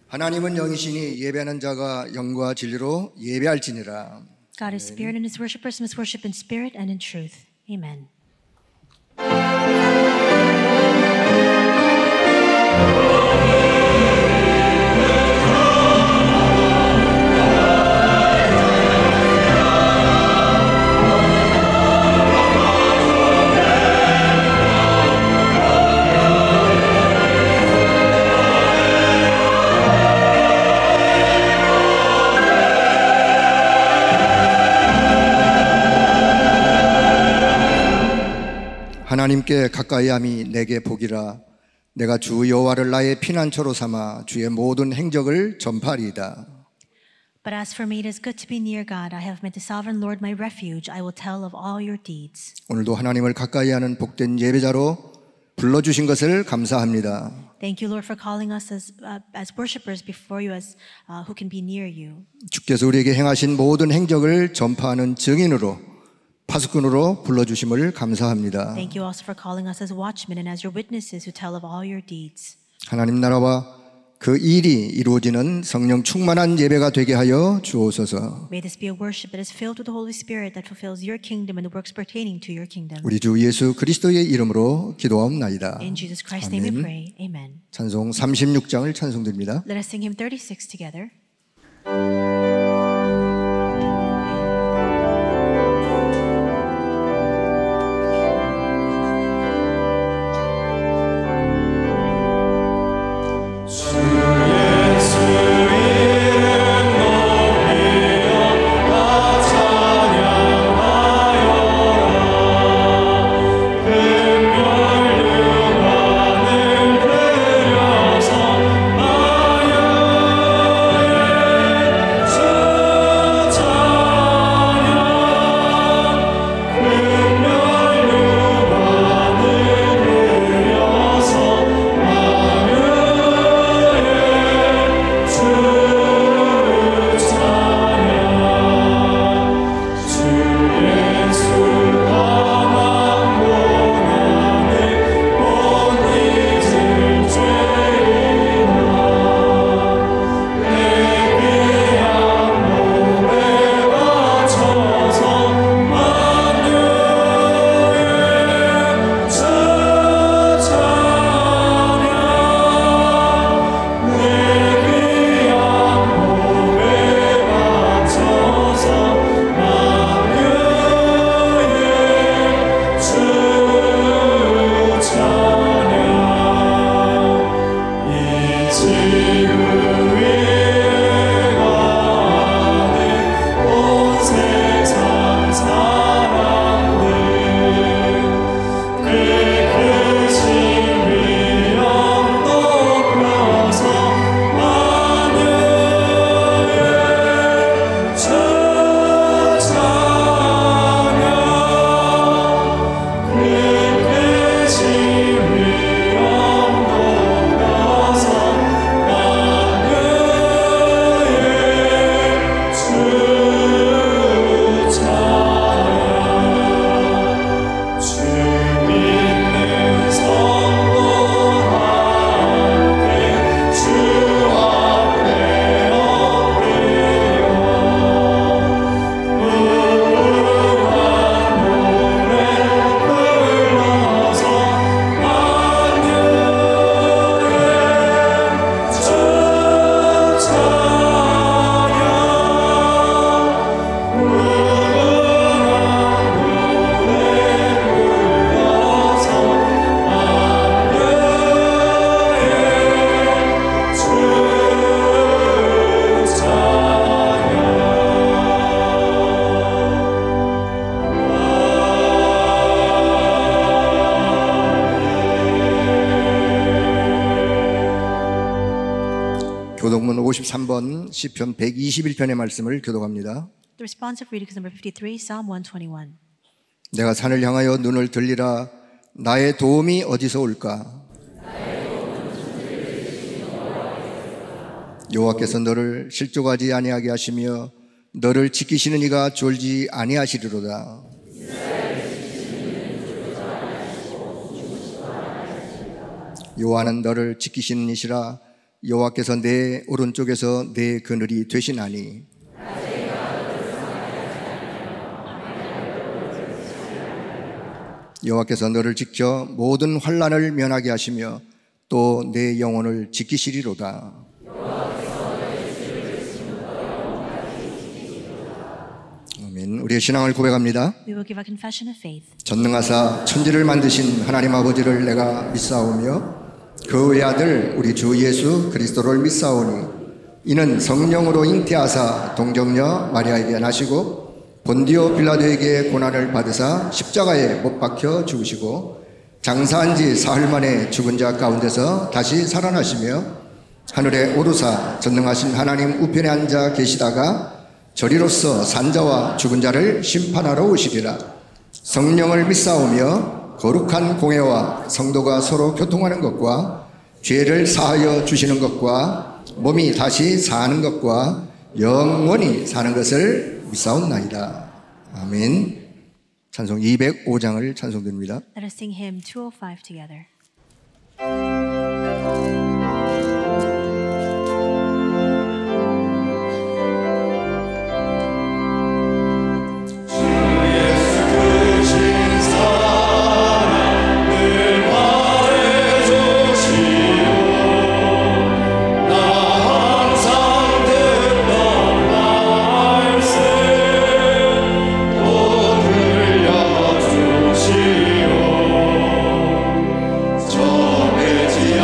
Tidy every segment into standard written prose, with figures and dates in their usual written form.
하나님은 영이시니 예배하는 자가 영과 진리로 예배할지니라. God is spirit and his worshipers must worship in spirit and in truth. Amen. 하나님께 가까이함이 내게 복이라. 내가 주 여호와를 나의 피난처로 삼아 주의 모든 행적을 전파하리이다. But as for me, it is good to be near God. I have made the sovereign Lord my refuge. I will tell of all your deeds. 오늘도 하나님을 가까이하는 복된 예배자로 불러주신 것을 감사합니다. Thank you, Lord, for calling us as worshipers before you, as who can be near you. 주께서 우리에게 행하신 모든 행적을 전파하는 증인으로, 파수꾼으로 불러주심을 감사합니다. Thank you also for calling us as watchmen and as your witnesses who tell of all your deeds. 하나님 나라와 그 일이 이루어지는 성령 충만한 예배가 되게 하여 주옵소서. May this be a worship that is filled with the Holy Spirit that fulfills your kingdom and the works pertaining to your kingdom. 우리 주 예수 그리스도의 이름으로 기도하옵나이다. In Jesus Christ's name we pray. Amen. 찬송 36장을 찬송드립니다. Let us sing hymn 36 together. 교독문 53번 시편 121편의 말씀을 교독합니다. The responsive reading is number 53, Psalm 121. 내가 산을 향하여 눈을 들리라. 나의 도움이 어디서 올까? 여호와께서 너를 실족하지 아니하게 하시며 너를 지키시는 이가 졸지 아니하시리로다. 여호와는 너를 지키시는 이시라. 여호와께서 내 오른쪽에서 내 그늘이 되시나니 여호와께서 너를 지켜 모든 환난을 면하게 하시며 또 내 영혼을 지키시리로다. 아멘. 우리의 신앙을 고백합니다. We will give a confession of faith. 전능하사 천지를 만드신 하나님 아버지를 내가 믿사오며 그 외아들 우리 주 예수 그리스도를 믿사오니 이는 성령으로 잉태하사 동정녀 마리아에게 나시고 본디오 빌라도에게 고난을 받으사 십자가에 못 박혀 죽으시고 장사한 지 사흘 만에 죽은 자 가운데서 다시 살아나시며 하늘에 오르사 전능하신 하나님 우편에 앉아 계시다가 저리로서 산자와 죽은 자를 심판하러 오시리라. 성령을 믿사오며 거룩한 공회와 성도가 서로 교통하는 것과 죄를 사하여 주시는 것과 몸이 다시 사는 것과 영원히 사는 것을 믿사옵나이다. 아멘. 찬송 205장을 찬송드립니다. Let us sing hymn 205 together. 정해지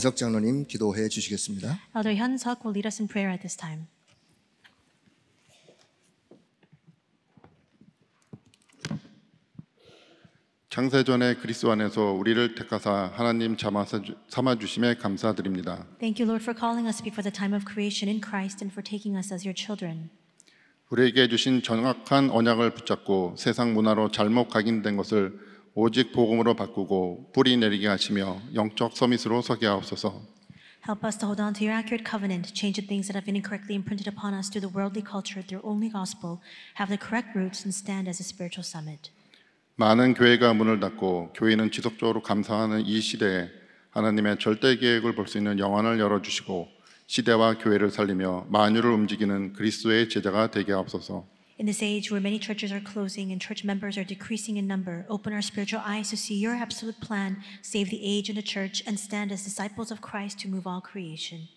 현석 장로님 기도해 주시겠습니다. Elder Hyun-seok will lead us in prayer at this time. 창세전에 그리스도 안에서 우리를 택하사 하나님 삼아 주심에 감사드립니다. Thank you, Lord, for calling us before the time of creation in Christ and for taking us as your children. 우리에게 주신 정확한 언약을 붙잡고 세상 문화로 잘못 각인된 것을 오직 복음으로 바꾸고 뿌리 내리게 하시며 영적 서밋으로 서게 하옵소서. Help us to hold on to your accurate covenant, change the things that have been incorrectly imprinted upon us through the worldly culture, through only gospel, have the correct roots, and stand as a spiritual summit. 많은 교회가 문을 닫고 교회는 지속적으로 감사하는 이 시대에 하나님의 절대 계획을 볼 수 있는 영안을 열어주시고 시대와 교회를 살리며 만유를 움직이는 그리스도의 제자가 되게 하옵소서. In this age where many churches are closing and church members are decreasing in number, open our spiritual eyes to see your absolute plan, save the age and the church, and stand as disciples of Christ to move all creation.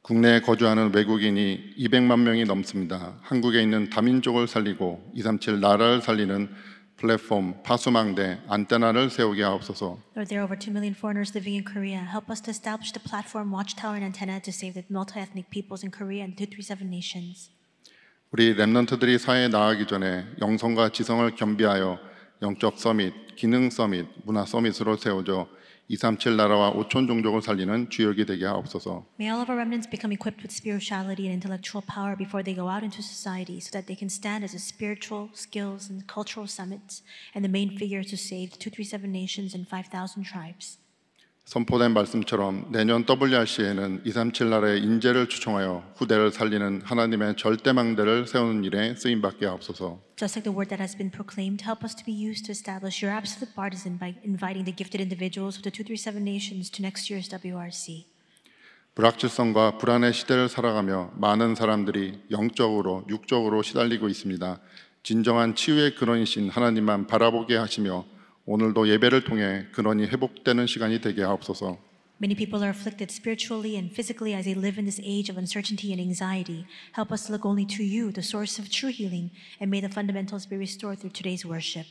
국내에 거주하는 외국인이 200만 명이 넘습니다. 한국에 있는 다민족을 살리고 237 나라를 살리는 플랫폼, 파수망대, 안테나를 세우게 하옵소서. Lord, there are over 2 million foreigners living in Korea. Help us to establish the platform, watchtower, and antenna to save the multi-ethnic peoples in Korea and 237 nations. 우리 렘넌트들이 사회에 나가기 전에 영성과 지성을 겸비하여 영적 서밋, 기능 서밋, 문화 서밋으로 세워져 237 나라와 5천 종족을 살리는 주역이 되게 하옵소서. May all of our remnants become equipped with spirituality and intellectual power before they go out into society so that they can stand as a spiritual, skills, and cultural summits and the main figures to save the 237 nations and 5,000 tribes. 선포된 말씀처럼 내년 WRC에는 237 나라의 인재를 초청하여 후대를 살리는 하나님의 절대망대를 세우는 일에 쓰임받게 하옵소서. Just like the word that has been proclaimed, help us to be used to establish your absolute partisan by inviting the gifted individuals of the 237 nations to next year's WRC. 불확실성과 불안의 시대를 살아가며 많은 사람들이 영적으로, 육적으로 시달리고 있습니다. 진정한 치유의 근원이신 하나님만 바라보게 하시며 오늘도 예배를 통해 근원이 회복되는 시간이 되게 하옵소서. Many people are afflicted spiritually and physically as they live in this age of uncertainty and anxiety. Help us to look only to you, the source of true healing, and may the fundamentals be restored through today's worship.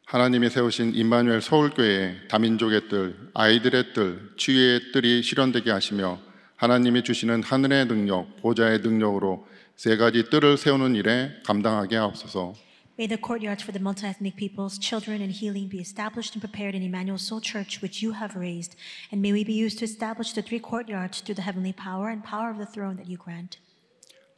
하나님이 세우신 임마누엘 서울교회에 다민족의 뜰, 아이들의 뜰, 치유의 뜰이 실현되게 하시며 하나님이 주시는 하늘의 능력, 보좌의 능력으로 세 가지 뜰을 세우는 일에 감당하게 하옵소서. May the courtyards for the multi-ethnic peoples, children, and healing be established and prepared in Emmanuel Soul Church, which you have raised, and may we be used to establish the 3 courtyards through the heavenly power and power of the throne that you grant.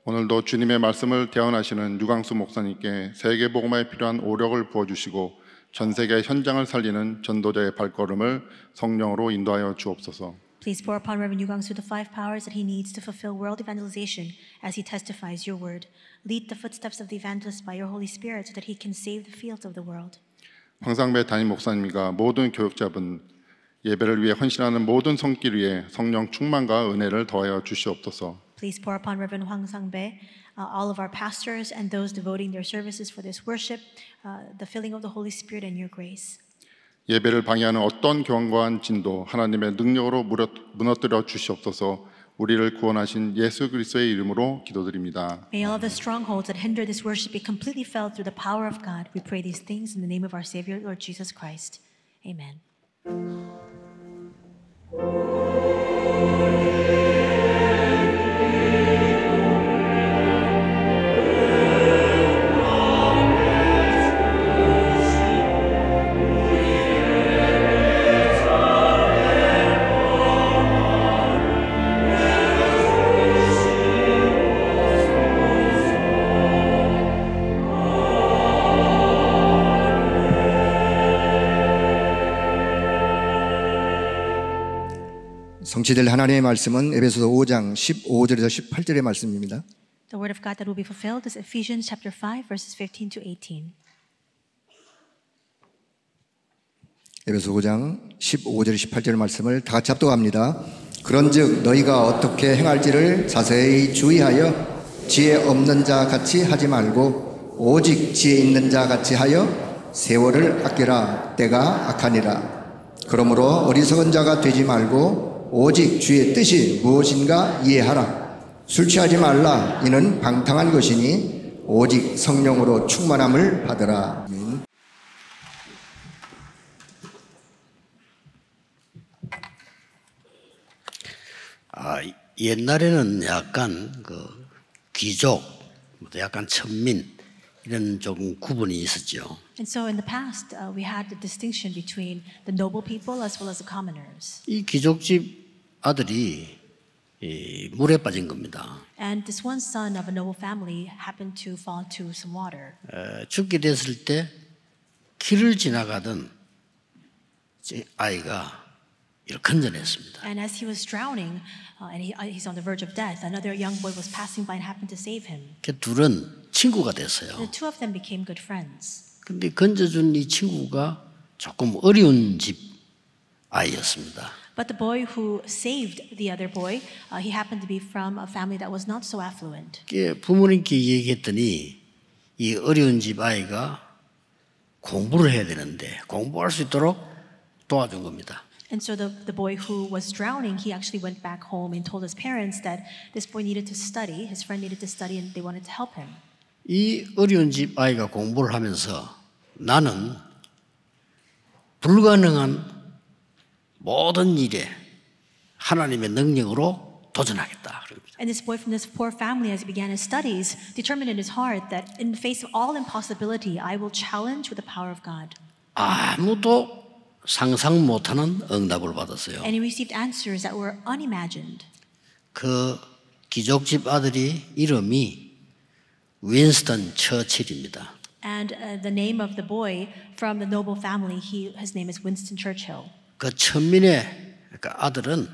오늘도 주님의 말씀을 대언하시는 유광수 목사님께 세계복음화에 필요한 오력을 부어주시고 전 세계 현장을 살리는 전도자의 발걸음을 성령으로 인도하여 주옵소서. Please pour upon Reverend Yugangsu the 5 powers that he needs to fulfill world evangelization as he testifies your word. Lead the footsteps of the evangelist by your Holy Spirit so that he can save the fields of the world. 황상배 담임 목사님과 모든 교역자분, 예배를 위해 헌신하는 모든 손길 위에 성령 충만과 은혜를 더하여 주시옵소서. Please pour upon Reverend Hwang Sang-bae, all of our pastors and those devoting their services for this worship, the filling of the Holy Spirit and your grace. 예배를 방해하는 어떤 경고한 진도 하나님의 능력으로 무너뜨려 주시옵소서. 우리를 구원하신 예수 그리스도의 이름으로 기도드립니다. May all of the strongholds that hinder this worship be completely felled through the power of God. We pray these things in the name of our Savior, Lord Jesus Christ. Amen. 성취될 하나님의 말씀은 에베소서 5장 15절에서 18절의 말씀입니다. The word of God that will be fulfilled is Ephesians chapter 5 verses 15 to 18. 에베소 5장 15절 18절 말씀을 다 같이 합독합니다. 그런즉 너희가 어떻게 행할지를 자세히 주의하여 지혜 없는 자 같이 하지 말고 오직 지혜 있는 자 같이 하여 세월을 아끼라. 때가 악하니라. 그러므로 어리석은 자가 되지 말고 오직 주의 뜻이 무엇인가 이해하라. 술 취하지 말라. 이는 방탕한 것이니 오직 성령으로 충만함을 받으라. 아멘. 옛날에는 약간 그 귀족, 약간 천민 이런 조금 구분이 있었죠. And so in the past, we had the distinction between the noble people as well as the commoners. 이 귀족집 아들이 이 물에 빠진 겁니다. And this one son of a noble family happened to fall into some water. 죽게 됐을 때 길을 지나가던 아이가 이를 건져냈습니다. And as he was drowning, and he's on the verge of death, another young boy was passing by and happened to save him. 그 둘은 친구가 됐어요. The two of them became good friends. 근데 건져준 이 친구가 조금 어려운 집 아이였습니다. But the boy who saved the other boy, he happened to be from a family that was not so affluent. 부모님께 얘기했더니 이 어려운 집 아이가 공부를 해야 되는데 공부할 수 있도록 도와준 겁니다. And so the boy who was drowning, he actually went back home and told his parents that this boy needed to study, his friend needed to study, and they wanted to help him. 이 어려운 집 아이가 공부를 하면서 나는 불가능한 모든 일에 하나님의 능력으로 도전하겠다. And this boy from this poor family, as he began his studies, determined in his heart that in the face of all impossibility, I will challenge with the power of God. 아무도 상상 못하는 응답을 받았어요. And he received answers that were unimagined. 그 귀족집 아들이 이름이 윈스턴 처칠입니다. And the name of the boy from the noble family, his name is Winston Churchill. 그 천민의 아들은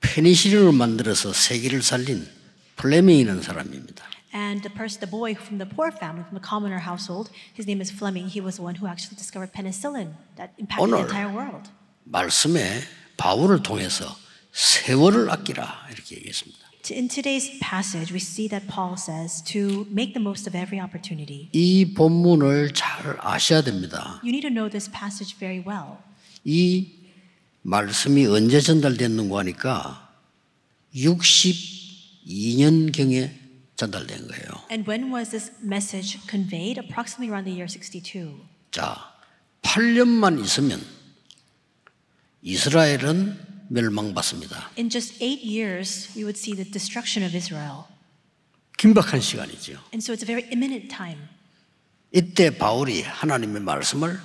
페니실린을 만들어서 세계를 살린 플레밍이라는 사람입니다. And the boy from the poor family, from the commoner household, his name is Fleming. He was the one who actually discovered penicillin that impacted the entire world. 말씀에 바울을 통해서 세월을 아끼라 이렇게 얘기했습니다. In today's passage, we see that Paul says to make the most of every opportunity. 이 본문을 잘 아셔야 됩니다. You need to know this passage very well. 이 말씀이 언제 전달됐는가 하니까 62년경에 전달된 거예요. And when was this message conveyed? Approximately around the year 62. 자, 8년만 있으면 이스라엘은 멸망받습니다. In just 8 years, we would see the destruction of Israel. 긴박한 시간이죠. And so it's a very imminent time. 이때 바울이 하나님의 말씀을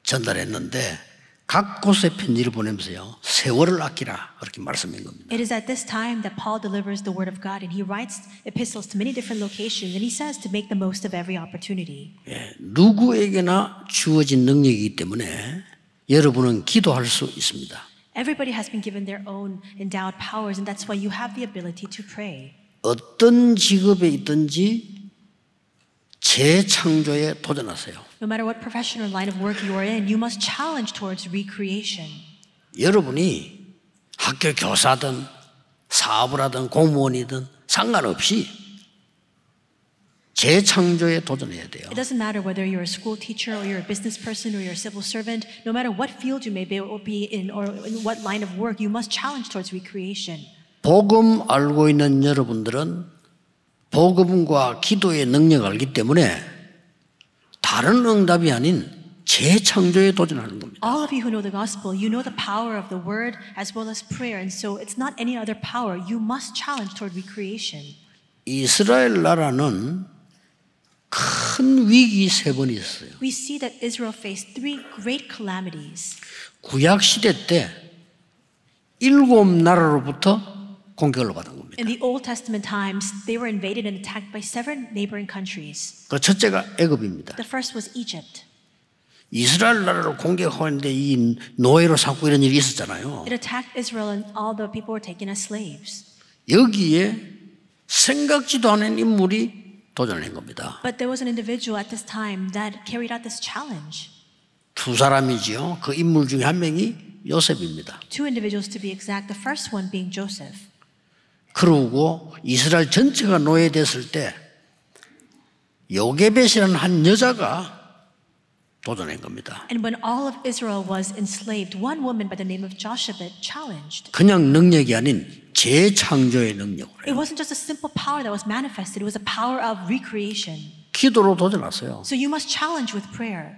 전달했는데 각 곳에 편지를 보내면서요. 세월을 아끼라 그렇게 말씀한 겁니다. It is at this time that Paul delivers the word of God and he writes epistles to many different locations and he says to make the most of every opportunity. 예, 누구에게나 주어진 능력이기 때문에 여러분은 기도할 수 있습니다. Everybody has been given their own endowed powers and that's why you have the ability to pray. 어떤 직업에 있든지 재창조에 도전하세요. No matter what profession or line of work you are in, you must challenge towards recreation. 여러분이 학교 교사든 사업을 하든 공무원이든 상관없이 재창조에 도전해야 돼요. It doesn't matter whether you're a school teacher or you're a business person or you're a civil servant. No matter what field you may be in or in what line of work, you must challenge towards recreation. 복음 알고 있는 여러분들은 복음과 기도의 능력을 알기 때문에 다른 응답이 아닌 재창조에 도전하는 겁니다. All of you who know the gospel, you know the power of the word as well as prayer. And so it's not any other power. You must challenge toward recreation. 이스라엘 나라는 큰 위기 3번 있었어요. We see that Israel faced 3 great calamities. 구약 시대 때 7나라로부터 공격을 받은 겁니다. In the Old Testament times, they were invaded and attacked by 7 neighboring countries. 그 첫째가 애굽입니다. The first was Egypt. 이스라엘 나라를 공격하는데 이 노예로 삼고 이런 일이 있었잖아요. It attacked Israel and all the people were taken as slaves. 여기에 생각지도 않은 인물이 도전을 한 겁니다. But there was an individual at this time that carried out this challenge. 2사람이지요. 그 인물 중에 한 명이 요셉입니다. 2 individuals to be exact. The first one being Joseph. 그러고 이스라엘 전체가 노예됐을 때 요게벳이라는 한 여자가 도전한 겁니다. And when all of Israel was enslaved, one woman by the name of Jochebed challenged. 그냥 능력이 아닌 재창조의 능력으로. It wasn't just a simple power that was manifested. It was a power of recreation. 기도로 도전하세요. So you must challenge with prayer.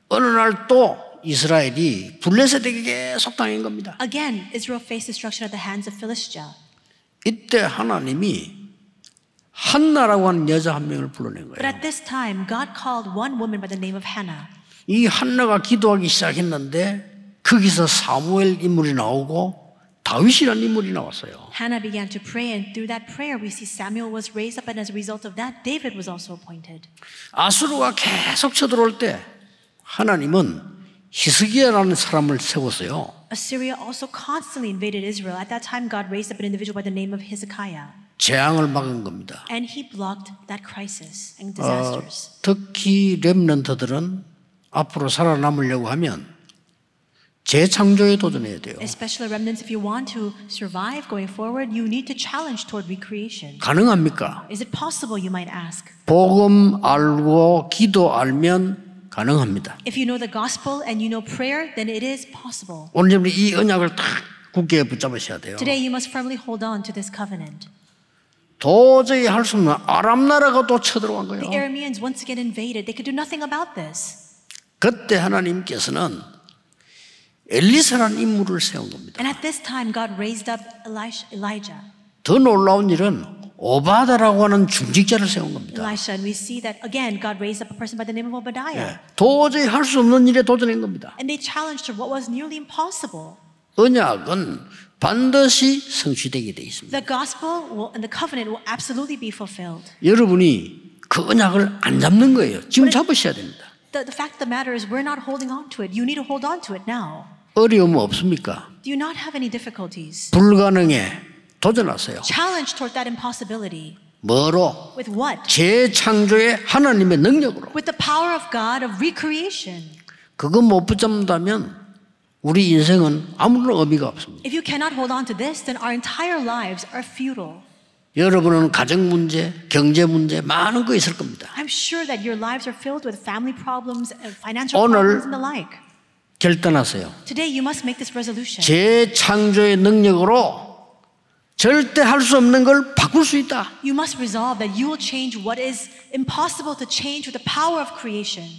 어느 날 또 이스라엘이 블레셋에게 계속 당한 겁니다. Again, Israel faced destruction at the hands of Philistia. 이때 하나님이 한나라고 하는 여자 한 명을 불러낸 But 거예요. at this time, God called one woman by the name of Hannah. 이 한나가 기도하기 시작했는데 거기서 사무엘 인물이 나오고 다윗이라는 인물이 나왔어요. Hannah began to pray, and through that prayer, we see Samuel was raised up, and as a result of that, David was also appointed. 아수르가 계속 쳐들어올 때 하나님은 히스기야라는 사람을 세웠어요. Assyria also constantly invaded Israel. At that time, God raised up an individual by the name of Hezekiah, 재앙을 막은 겁니다. and he blocked that crisis and disasters. 특히 렘넌트들은 앞으로 살아남으려고 하면 재창조에 도전해야 돼요. Especially remnants, if you want to survive going forward, you need to challenge toward recreation. 가능합니까? Is it possible, you might ask? 복음 알고 기도 알면 가능합니다. If you know the gospel and you know prayer, then it is possible. 오늘 이 언약을 딱 굳게 붙잡으셔야 돼요. Today, you must firmly hold on to this covenant. 도저히 할 수 없는 아람 나라가 또 쳐들어간 거예요. The Arameans once again invaded. They could do nothing about this. 그때 하나님께서는 엘리사라는 인물을 세운 겁니다. And at this time, God raised up Elijah. 더 놀라운 일은 오바다라고 하는 중직자를 세운 겁니다. Elisha, and we see that again, God raised up a person by the name of Obadiah. 도저히 할 수 없는 일에 도전한 겁니다. And they challenged her what was nearly impossible. 언약은 반드시 성취되게 돼 있습니다. The gospel and the covenant will absolutely be fulfilled. 여러분이 그 언약을 안 잡는 거예요. 지금 잡으셔야 됩니다. The fact of the matter is we're not holding on to it. You need to hold on to it now. 어려움 없습니까? Do you not have any difficulties? 불가능에 도전하세요. Challenge toward that impossibility. 뭐로? With what? 재창조의 하나님의 능력으로. With the power of God of recreation. 그거 못 붙잡는다면 우리 인생은 아무런 의미가 없습니다. If you cannot hold on to this, then our entire lives are futile. 여러분은 가정 문제, 경제 문제 많은 거 있을 겁니다. I'm sure that your lives are filled with family problems, financial 오늘 problems, and the like. 결단하세요. Today, you must make this resolution. 재창조의 능력으로 절대 할 수 없는 걸 바꿀 수 있다. You must resolve that you will change what is impossible to change with the power of creation.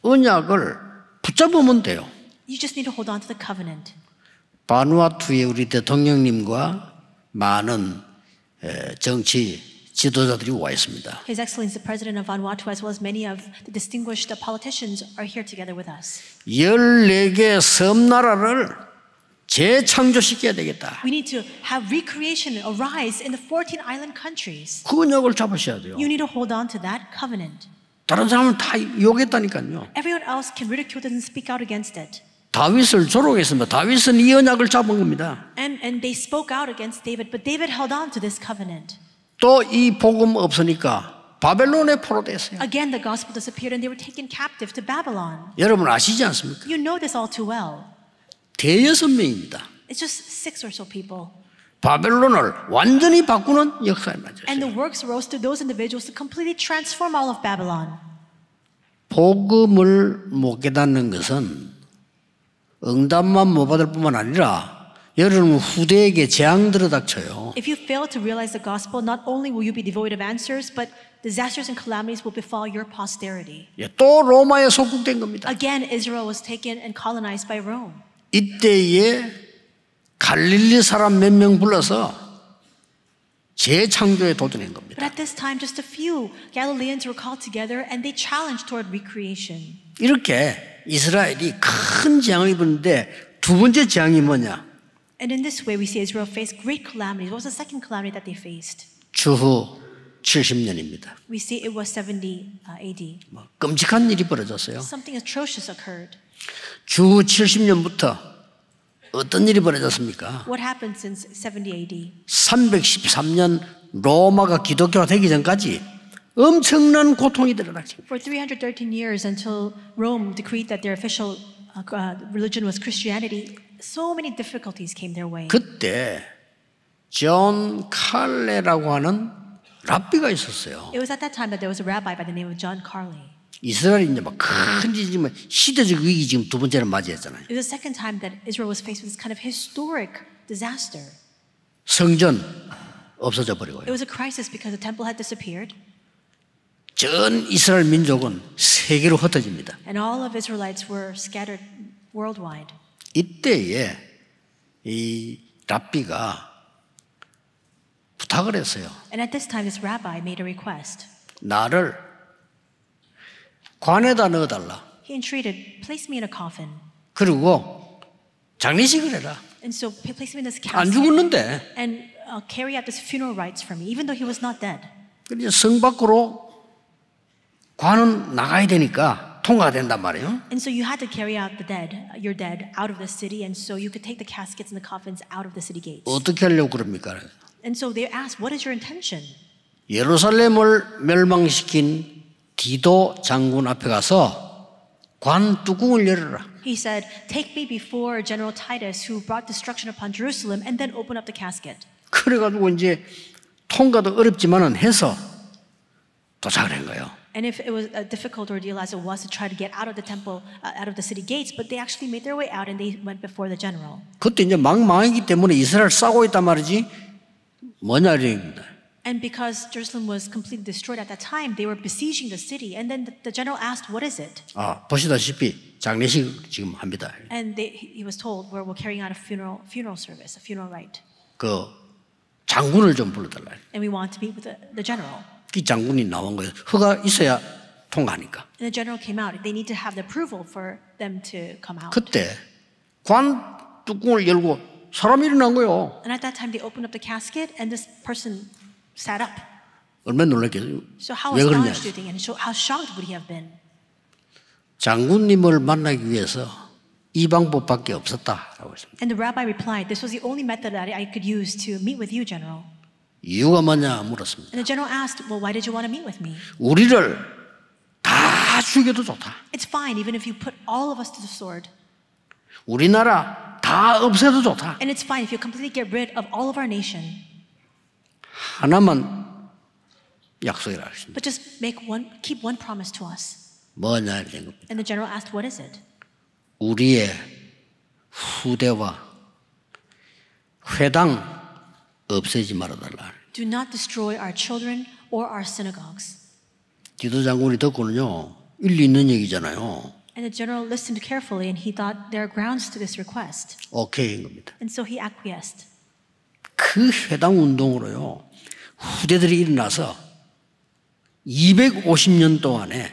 언약을 붙잡으면 돼요. You just need to hold on to the covenant. 바누아투의 우리 대통령님과 많은 정치 지도자들이 와 있습니다. His Excellency the President of Vanuatu, as well as many of the distinguished politicians, are here together with us. 14개 섬나라를 재창조시켜야 되겠다. We need to have recreation arise in the 14 island countries. 그 언약을 잡으셔야 돼요. You need to hold on to that covenant. 다른 사람은 다 욕했다니까요. Everyone else can ridicule it and speak out against it. 다윗을 조롱했습니다. 다윗은 이 언약을 잡은 겁니다. And they spoke out against David, but David held on to this covenant. 또 이 복음 없으니까 바벨론에 포로됐어요. Again, the gospel disappeared and they were taken captive to Babylon. 여러분 아시지 않습니까? You know this all too well. 대여섯 명입니다. It's just 6 or so people. 바벨론을 완전히 바꾸는 역사에 And the 맞았어요. works rose to those individuals to completely transform all of Babylon. 복음을 못 깨닫는 것은 응답만 못 받을 뿐만 아니라 여러분 후대에게 재앙 들어닥쳐요. If you fail to realize the gospel, not only will you be devoid of answers, but disasters and calamities will befall your posterity. 또 로마에 속국된 겁니다. Again, Israel was taken and colonized by Rome. 이때에 갈릴리 사람 몇 명 불러서 재창조에 도전한 겁니다. But at this time, just a few Galileans were called together and they challenged toward recreation. 이렇게 이스라엘이 큰 재앙을 입었는데 두 번째 재앙이 뭐냐? And in this way, we see Israel face great calamities. What was the second calamity that they faced? 주후 70년입니다. We see it was 70 AD. 끔찍한 일이 벌어졌어요. Something atrocious occurred. 주후 70년부터 어떤 일이 벌어졌습니까? What happened since 70 AD? 313년 로마가 기독교가 되기 전까지 엄청난 고통이 들어닥칩니다. For 313 years until Rome decreed that their official religion was Christianity, so many difficulties came their way. 그때 존 칼레라고 하는 랍비가 있었어요. It was at that time that there was a rabbi by the name of John Carley. 이스라엘이 이제 막 큰 지금 시대적 위기 지금 두 번째를 맞이했잖아요. It was the second time that Israel was faced with this kind of historic disaster. 성전 없어져 버리고요. It was a crisis because the temple had disappeared. 전 이스라엘 민족은 세계로 흩어집니다. And all of Israelites were scattered worldwide. 이때에 이 랍비가 부탁을 했어요. And at this time, this rabbi made a request. 나를 관에다 넣어달라. He entreated, place me in a coffin. 그리고 장례식을 해라. And so place me in this 안 casket 죽었는데. and carry out this funeral rites for me, even though he was not dead. 그래서 성 밖으로 관은 나가야 되니까 통과가 된단 말이에요. And so you had to carry out your dead out of the city, and so you could take the caskets and the coffins out of the city gates. 어떻게 하려고 그럽니까? And so they asked, what is your intention? 예루살렘을 멸망시킨 디도 장군 앞에 가서 관 뚜껑을 열어라. He said, take me before General Titus, who brought destruction upon Jerusalem, and then open up the casket. 그래가지고 이제 통과도 어렵지만은 해서 도착을 한 거예요. And if it was a difficult ordeal as it was to try to get out of the temple, out of the city gates, but they actually made their way out and they went before the general. 그때 이제 망망이기 때문에 이스라엘 싸고 있단 말이지. 뭐냐 이랬습니다. And because Jerusalem was completely destroyed at that time, they were besieging the city. And then the general asked, what is it? 보시다시피 장례식 지금 합니다. And he was told, we're carrying out a funeral service, a funeral rite. 그 장군을 좀 불러달라. And we want to meet with the general. 이 장군이 나온 거예요. 허가 있어야 통과하니까. And the general came out. They need to have the approval for them to come out. 그때 관 뚜껑을 열고 사람이 일어난 거예요. And at that time, they opened up the casket, and this person sat up. 얼마나 놀랐겠어요. So how 왜 그러냐? astonished do you think? And how shocked would he have been? 장군님을 만나기 위해서 이 방법밖에 없었다라고 했습니다. And the rabbi replied, this was the only method that I could use to meet with you, general. 이유가 뭐냐 물었습니다. And the general asked, well, why did you want to meet with me? 우리를 다 죽여도 좋다. It's fine, even if you put all of us to the sword. 우리나라 다 없애도 좋다. And it's fine if you completely get rid of all of our nation. 하나만 약속이라 하십니다. But just keep one promise to us. 뭐냐 이런 겁니다. And the general asked, what is it? 우리의 후대와 회당 없애지 말아달라. Do not destroy our children or our synagogues. 디도 장군이 듣고는요, 일리 있는 얘기잖아요. And the general listened carefully, and he thought there are grounds to this request. 오케이인 겁니다. And so he acquiesced. 그 회당 운동으로요, 후대들이 일어나서 250년 동안에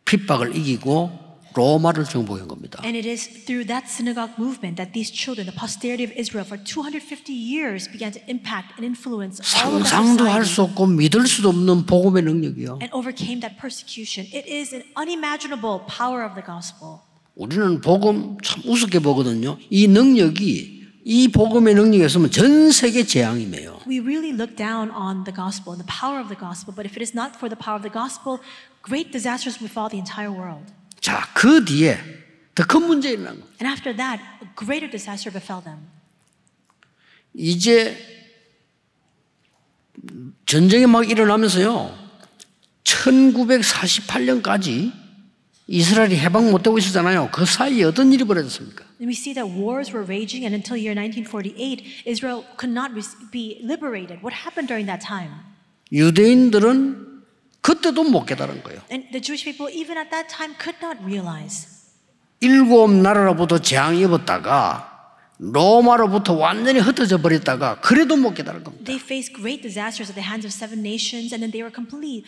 핍박을 이기고 로마를 정복한 겁니다. And it is through that synagogue movement that these children, the posterity of Israel, for 250 years began to impact and influence all of that 상상도 할 society 수 없고 믿을 수도 없는 복음의 능력이요. and overcame that persecution. It is an unimaginable power of the gospel. 우리는 복음 참 우습게 보거든요. 이 능력이 이 복음의 능력이 없으면 전 세계 재앙이에요. We really look down on the gospel and the power of the gospel, but if it is not for the power of the gospel, great disasters will befall the entire world. 자, 그 뒤에 더 큰 문제 일어난 거예요. And after that, a greater disaster befell them. 이제 전쟁이 막 일어나면서요. 1948년까지 이스라엘이 해방 못하고 있었잖아요. 그 사이에 어떤 일이 벌어졌습니까? And we see that wars were raging, and until year 1948, Israel could not be liberated. What happened during that time? 유대인들은 그때도 못 깨달은 거예요. And the Jewish people, even at that time, could not realize. 7 나라로부터 재앙이 입었다가 로마로부터 완전히 흩어져 버렸다가 그래도 못 깨달은 겁니다. They faced great disasters at the hands of 7 nations, and then they were completely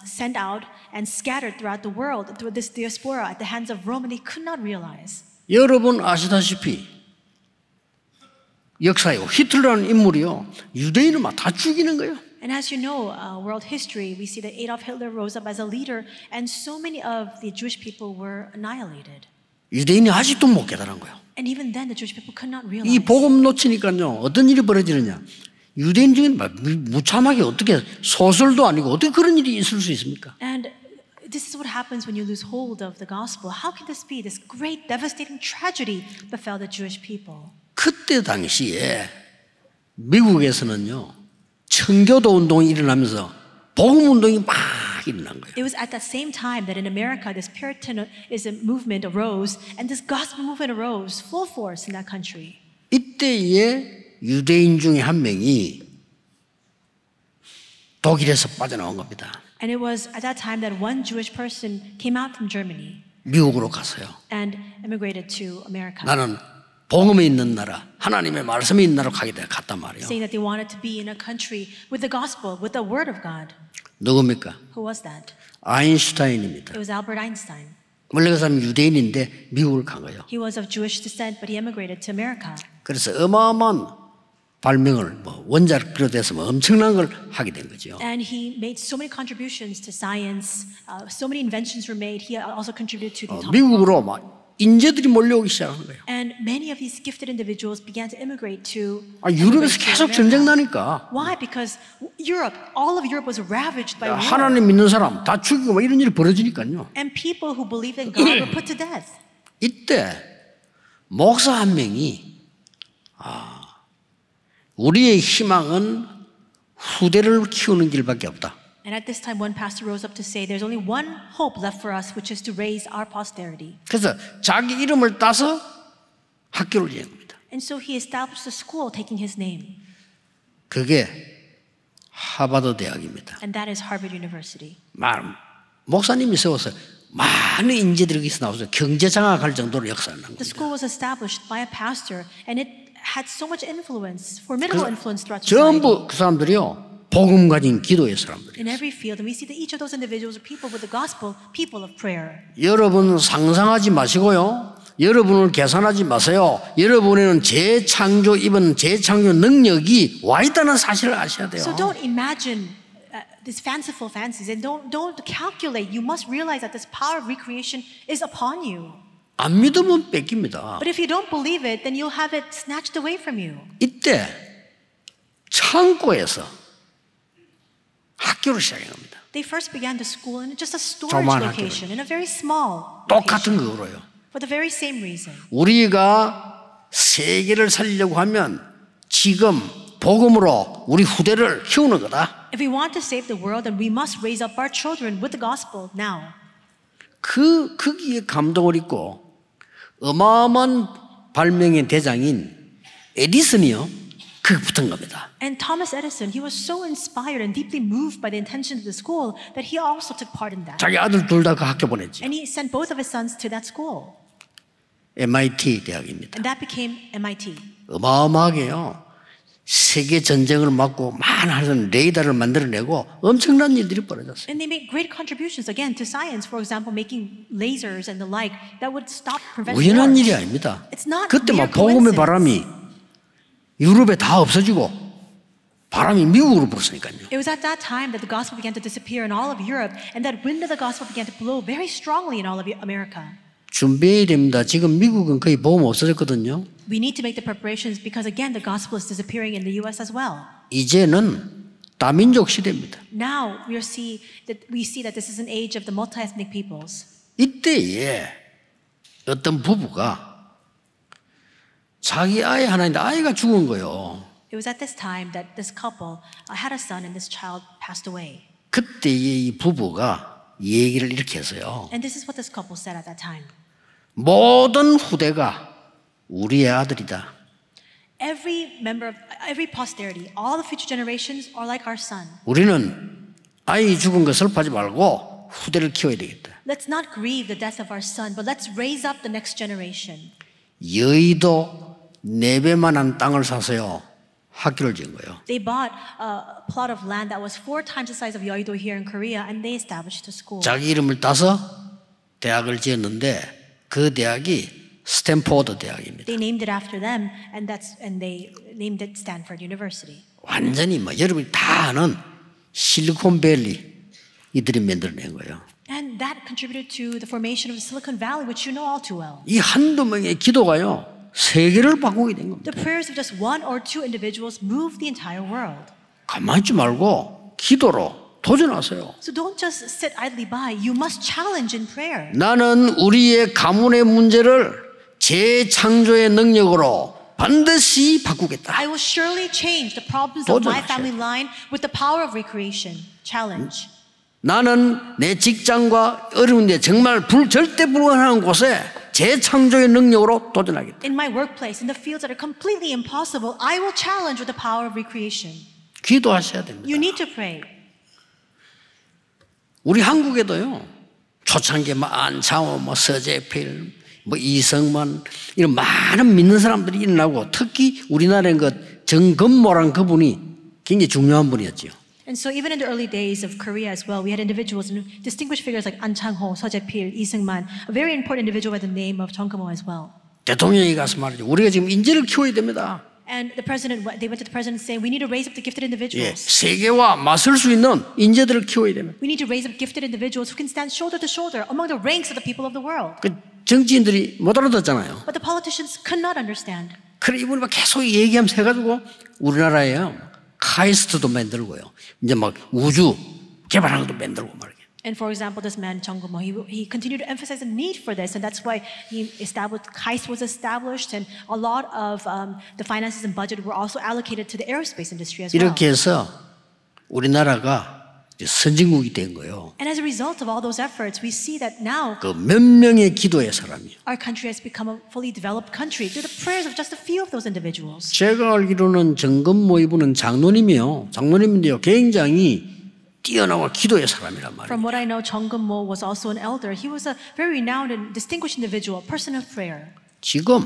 sent out and scattered throughout the world through this diaspora at the hands of Rome, and they could not realize. 여러분 아시다시피 역사에 히틀러라는 인물이요. 유대인을 막 다 죽이는 거예요. And as you know, world history, we see that Adolf Hitler rose up as a leader, and so many of the Jewish people were annihilated. 유대인이 아직도 못 깨달은 거예요. And even then, the Jewish people could not realize. 이 복음 놓치니까요. 어떤 일이 벌어지느냐. 유대인 중에 무참하게 어떻게 소설도 아니고 어떻게 그런 일이 있을 수 있습니까? And this is what happens when you lose hold of the gospel. How can this be? This great devastating tragedy befell the Jewish people. 그때 당시에 미국에서는요. 청교도 운동이 일어나면서 복음 운동이 막 일어난 거예요. It was at that same time that in America, this Puritanism movement arose, and this gospel movement arose full force in that country. 이때에 유대인 중에 한 명이 독일에서 빠져나온 겁니다. And it was at that time that one Jewish person came out from Germany. 미국으로 갔어요. and immigrated to America, 나는 복음이 있는 나라, 하나님의 말씀이 있는 나라로 갔단 말이에요. saying that they wanted to be in a country with the gospel, with the word of God. 누굽니까? Who was that? 아인슈타인입니다. It was Albert Einstein. 원래 그 사람은 유대인인데 미국을 간 거예요. He was of Jewish descent, but he immigrated to America. 그래서 어마어마한 발명을 원자를 비롯해서 엄청난 걸 하게 된 거죠. And he made so many contributions to science. So many inventions were made. He also contributed to the atomic bomb. 미국으로 막 인재들이 몰려오기 시작한 거예요. And many of these gifted individuals began to immigrate to 유럽에서 계속 전쟁 나니까 Why? Because Europe, all of Europe was ravaged by war. 하나님 믿는 사람 다 죽이고 막 이런 일이 벌어지니까요. And people who believed in God were put to death. 이때 목사 한 명이 우리의 희망은 후대를 키우는 길밖에 없다. And at this time, one pastor rose up to say, there's only one hope left for us, which is to raise our posterity. 그래서 자기 이름을 따서 학교를 지은 겁니다. And so he established a school taking his name. 그게 하버드 대학입니다. And that is Harvard University. 목사님이 세워서 많은 인재들이 거기서 나와서 경제 장악할 정도로 역사를 난 The 겁니다. school was established by a pastor, and it had so much influence, formidable influence throughout society. 전부 그 사람들이요 복음 가진 기도의 사람들이에요. In every field, and we see that each of those individuals are people with the gospel, people of prayer. 여러분 상상하지 마시고요. 여러분을 계산하지 마세요. 여러분에는 재창조 입은 재창조 능력이 와 있다는 사실을 아셔야 돼요. So don't imagine these fanciful fancies, and don't calculate. You must realize that this power of recreation is upon you. 안 믿으면 뺏깁니다. But if you don't believe it, then you'll have it snatched away from you. 이때 창고에서 학교를 시작한 겁니다. They first began the school in just a storage 조그만 location, in a very small 똑같은 location, 거로요. for the very same reason. 우리가 세계를 살리려고 하면 지금 복음으로 우리 후대를 키우는 거다. If we want to save the world, then we must raise up our children with the gospel now. 거기에 감동을 입고 어마어마한 발명의 대장인 에디슨이요. 그게 붙은 겁니다. And Thomas Edison, he was so inspired and deeply moved by the intentions of the school that he also took part in that. 자기 아들 둘 다 그 학교 보냈지. And he sent both of his sons to that school. MIT 대학입니다. And that became MIT. 어마어마하게요. 세계 전쟁을 막고 많은 레이더를 만들어내고 엄청난 일들이 벌어졌어요. And they made great contributions again to science, for example, making lasers and the like that would stop prevent 우연한 wars. 일이 아닙니다. It's not 그때 mere 막 복음의 coincidence. 바람이 유럽에 다 없어지고 바람이 미국으로 불었으니까요. It was at that time that the gospel began to disappear in all of Europe, and that wind of the gospel began to blow very strongly in all of America. 준비해야 됩니다. 지금 미국은 거의 복음 없어졌거든요. We need to make the preparations because again the gospel is disappearing in the US as well. 이제는 다민족 시대입니다. Now we see that this is an age of the multi-ethnic peoples. 이때에 어떤 부부가 자기 아이 하나 있는데 아이가 죽은 거예요. It was at this time that this couple had a son and this child passed away. 그때 이 부부가 얘기를 이렇게 했어요. And this is what this couple said at that time. 모든 후대가 우리의 아들이다. Every posterity, all the future generations are like our son. 우리는 아이 죽은 거 슬퍼하지 말고 후대를 키워야 되겠다. Let's not grieve the death of our son, but let's raise up the next generation. 여의도 4배만한 땅을 사서요. 학교를 지은 거예요. They bought a plot of land that was 4 times the size of Yeouido here in Korea, and they established a school. 자기 이름을 따서 대학을 지었는데 그 대학이 스탠포드 대학입니다. They named it after them, and they named it Stanford University. 완전히 여러분이 다 아는 실리콘밸리 이들이 만들어낸 거예요. And that contributed to the formation of the Silicon Valley, which you know all too well. 이 한두 명의 기도가요. 세계를 바꾸게 된 겁니다. The prayers of just 1 or 2 individuals moved the entire world. 가만히 있지 말고 기도로 도전하세요. So don't just sit idly by. You must challenge in prayer. 나는 우리의 가문의 문제를 재창조의 능력으로 반드시 바꾸겠다. I will surely change the problems of my 도전하셔요. family line with the power of recreation. Challenge. 나는 내 직장과 어려운데 정말 절대 불가능한 곳에 재창조의 능력으로 도전하겠다. In my workplace, in the fields that are completely impossible, I will challenge with the power of recreation. 기도하셔야 됩니다. You need to pray. 우리 한국에도요. 초창기에 뭐 안창호, 뭐 서재필, 뭐 이성만 이런 많은 믿는 사람들이 일어나고 특히 우리나라의 그 정건모란 그분이 굉장히 중요한 분이었죠. And so even in the early days of Korea as well, we had individuals and distinguished figures like An Chang-ho, Seo Jae-pil, Lee Seung-man, a very important individual by the name of Jung Keum-ho as well. 대통령이 가서 말이죠. 우리가 지금 인재를 키워야 됩니다. And the president, they went to the president saying, we need to raise up the gifted 예, individuals. 세계와 맞설 수 있는 인재들을 키워야 됩니다. We need to raise up gifted individuals who can stand shoulder to shoulder among the ranks of the people of the world. 그 정치인들이 못 알아듣잖아요. But the politicians could not understand. 그래 이분이 막 계속 얘기하면서 해가지고 우리나라에 카이스트도 만들고요. 이제 막 우주 개발하는 것도 만들고 말이에요. And for example, this man Jung Keum-ho, he continued to emphasize the need for this, and that's why he established KAIST was established, and a lot of the finances and budget were also allocated to the aerospace industry as well. 이렇게 해서 우리나라가 이제 선진국이 된 거예요. And as a result of all those efforts, we see that now 그 몇 명의 기도의 사람이요. our country has become a fully developed country through the prayers of just a few of those individuals. 제가 알기로는 정건모 이분은 장로님이요. 장로님인데요. 굉장히 뛰어나고 기도의 사람이란 말이에요. From what I know, Jung Keum-ho was also an elder. He was a very renowned and distinguished individual, a person of prayer. 지금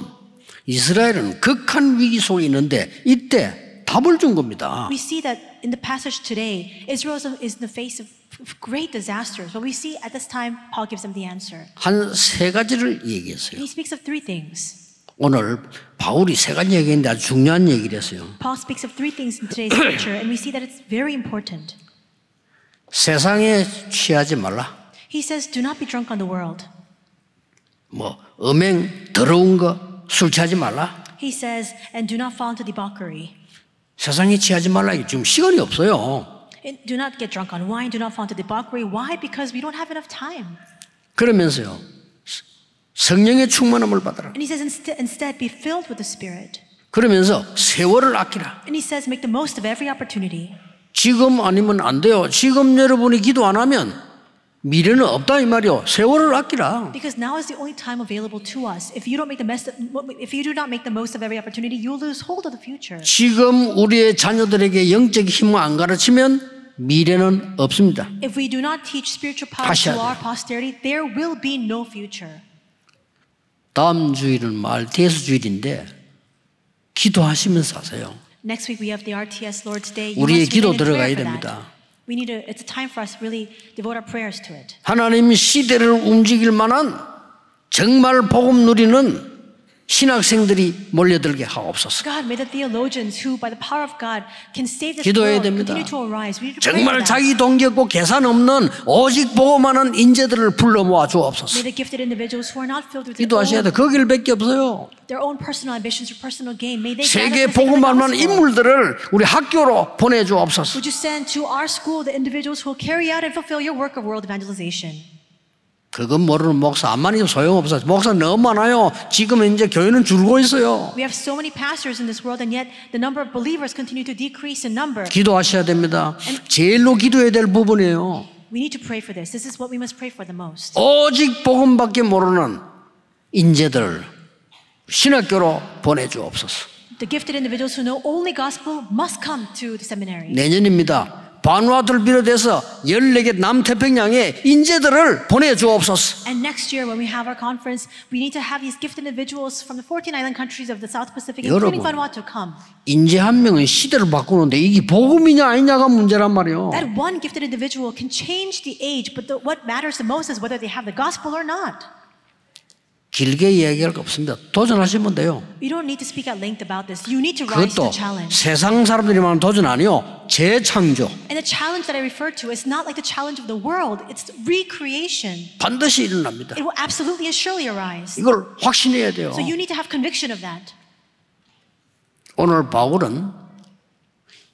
이스라엘은 극한 위기 속에 있는데 이때 답을 준 겁니다. We see that in the passage today, Israel is in the face of great disasters. But we see at this time, Paul gives them the answer. 한 세 가지를 얘기했어요. And he speaks of three things. 오늘 바울이 세 가지 얘기했는데 아주 중요한 얘기를 했어요. Paul speaks of three things in today's scripture, and we see that it's very important. 세상에 취하지 말라. He says, do not be drunk on the world. 뭐 음행 더러운 거 술 취하지 말라. He says, and do not fall into debauchery. 세상에 취하지 말라. 지금 시간이 없어요. And do not get drunk on wine. Do not fall into debauchery. Why? Because we don't have enough time. 그러면서요. 성령의 충만함을 받아라. And he says, instead be filled with the Spirit. 그러면서 세월을 아끼라. And he says, make the most of every opportunity. 지금 아니면 안 돼요. 지금 여러분이 기도 안 하면 미래는 없다 이 말이요. 세월을 아끼라. Because now is the only time available to us. If you do not make the most of every opportunity, you'll lose hold of the future. 지금 우리의 자녀들에게 영적 힘을 안 가르치면 미래는 없습니다. If we do not teach spiritual power 다시 to 해야 our posterity, there will be no future. 다음 주일은 말티에스 주일인데 기도하시면서 하세요. Next week we have the RTS Lord's Day. You 우리의 must 기도 remain in prayer 들어가야 for 됩니다. that. It's a time for us to really devote our prayers to it. 하나님 시대를 움직일 만한 정말 복음 누리는 신학생들이 몰려들게 하옵소서. God, may the theologians who, by the power of God, can save this 기도해야 world 됩니다. continue to arise. We need to pray for 정말 that. 자기 동기 없고 계산 없는 오직 복음하는 인재들을 불러 모아 주옵소서. May the gifted individuals who are not filled with 기도하셔야 돼. 그 길밖에 없어요. their own personal ambitions or personal gain, may they 세계 gather for the sake of the 복음할 만한 gospel. 인물들을 우리 학교로 보내주옵소서. Would you send to our school the individuals who will carry out and fulfill your work of world evangelization? 그건 모르는 목사 안 많이 소용없어요. 목사 너무 많아요. 지금 이제 교회는 줄고 있어요. We have so many pastors in this world, and yet the number of believers continue to decrease in number. 기도하셔야 됩니다. 제일로 기도해야 될 부분이에요. We need to pray for this. This is what we must pray for the most. 오직 복음밖에 모르는 인재들 신학교로 보내주옵소서. The gifted individuals who know only gospel must come to the seminary. 내년입니다. 바누아투를 비롯해서 14개 남태평양에 인재들을 보내주옵소서. And next year, when we have our conference, we need to have these gifted individuals from the 14 island countries of the South Pacific, including Vanuatu, come. 인재 한 명은 시대를 바꾸는데 이게 복음이냐 아니냐가 문제란 말이에요. That one gifted individual can change the age, but what matters the most is whether they have the gospel or not. 길게 이야기할 거 없습니다. 도전하시면 돼요. You don't need to speak at length about this. You need to rise to 그것도 the challenge. 세상 사람들이 말하는 도전 아니요. 재창조. And the challenge that I referred to is not like the challenge of the world. It's recreation. 반드시 일어납니다. It will absolutely and surely arise. 이걸 확신해야 돼요. So you need to have conviction of that. 오늘 바울은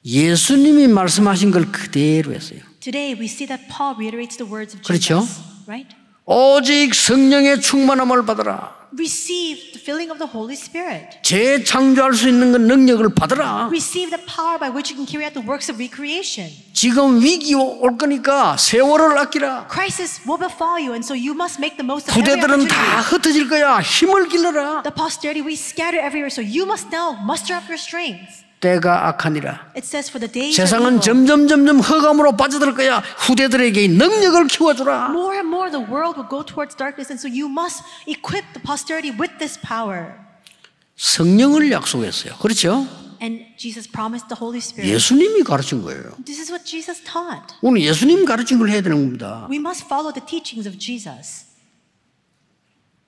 예수님이 말씀하신 걸 그대로 했어요. Today we see that Paul reiterates the words of 그렇죠? Jesus. Right? 오직 성령의 충만함을 받으라. Receive the filling of the Holy Spirit. 재창조할 수 있는 그 능력을 받으라. Receive the power by which you can carry out the works of recreation. 지금 위기 올 거니까 세월을 아끼라. Crisis will befall you, and so you must make the most of every 부대들은 다 opportunity. 흩어질 거야. 힘을 길러라. The posterity we scatter everywhere, so you must now muster up your strength. 때가 악하니라. It says, for the days are 세상은 evil. 점점 흑암으로 빠져들 거야. 후대들에게 이 능력을 키워주라. More and more the world will go towards darkness, and so you must equip the posterity with this power. 성령을 약속했어요. 그렇죠? And Jesus promised the Holy Spirit. 예수님이 가르친 거예요. This is what Jesus taught. 오늘 예수님 가르친 걸 해야 되는 겁니다. We must follow the teachings of Jesus.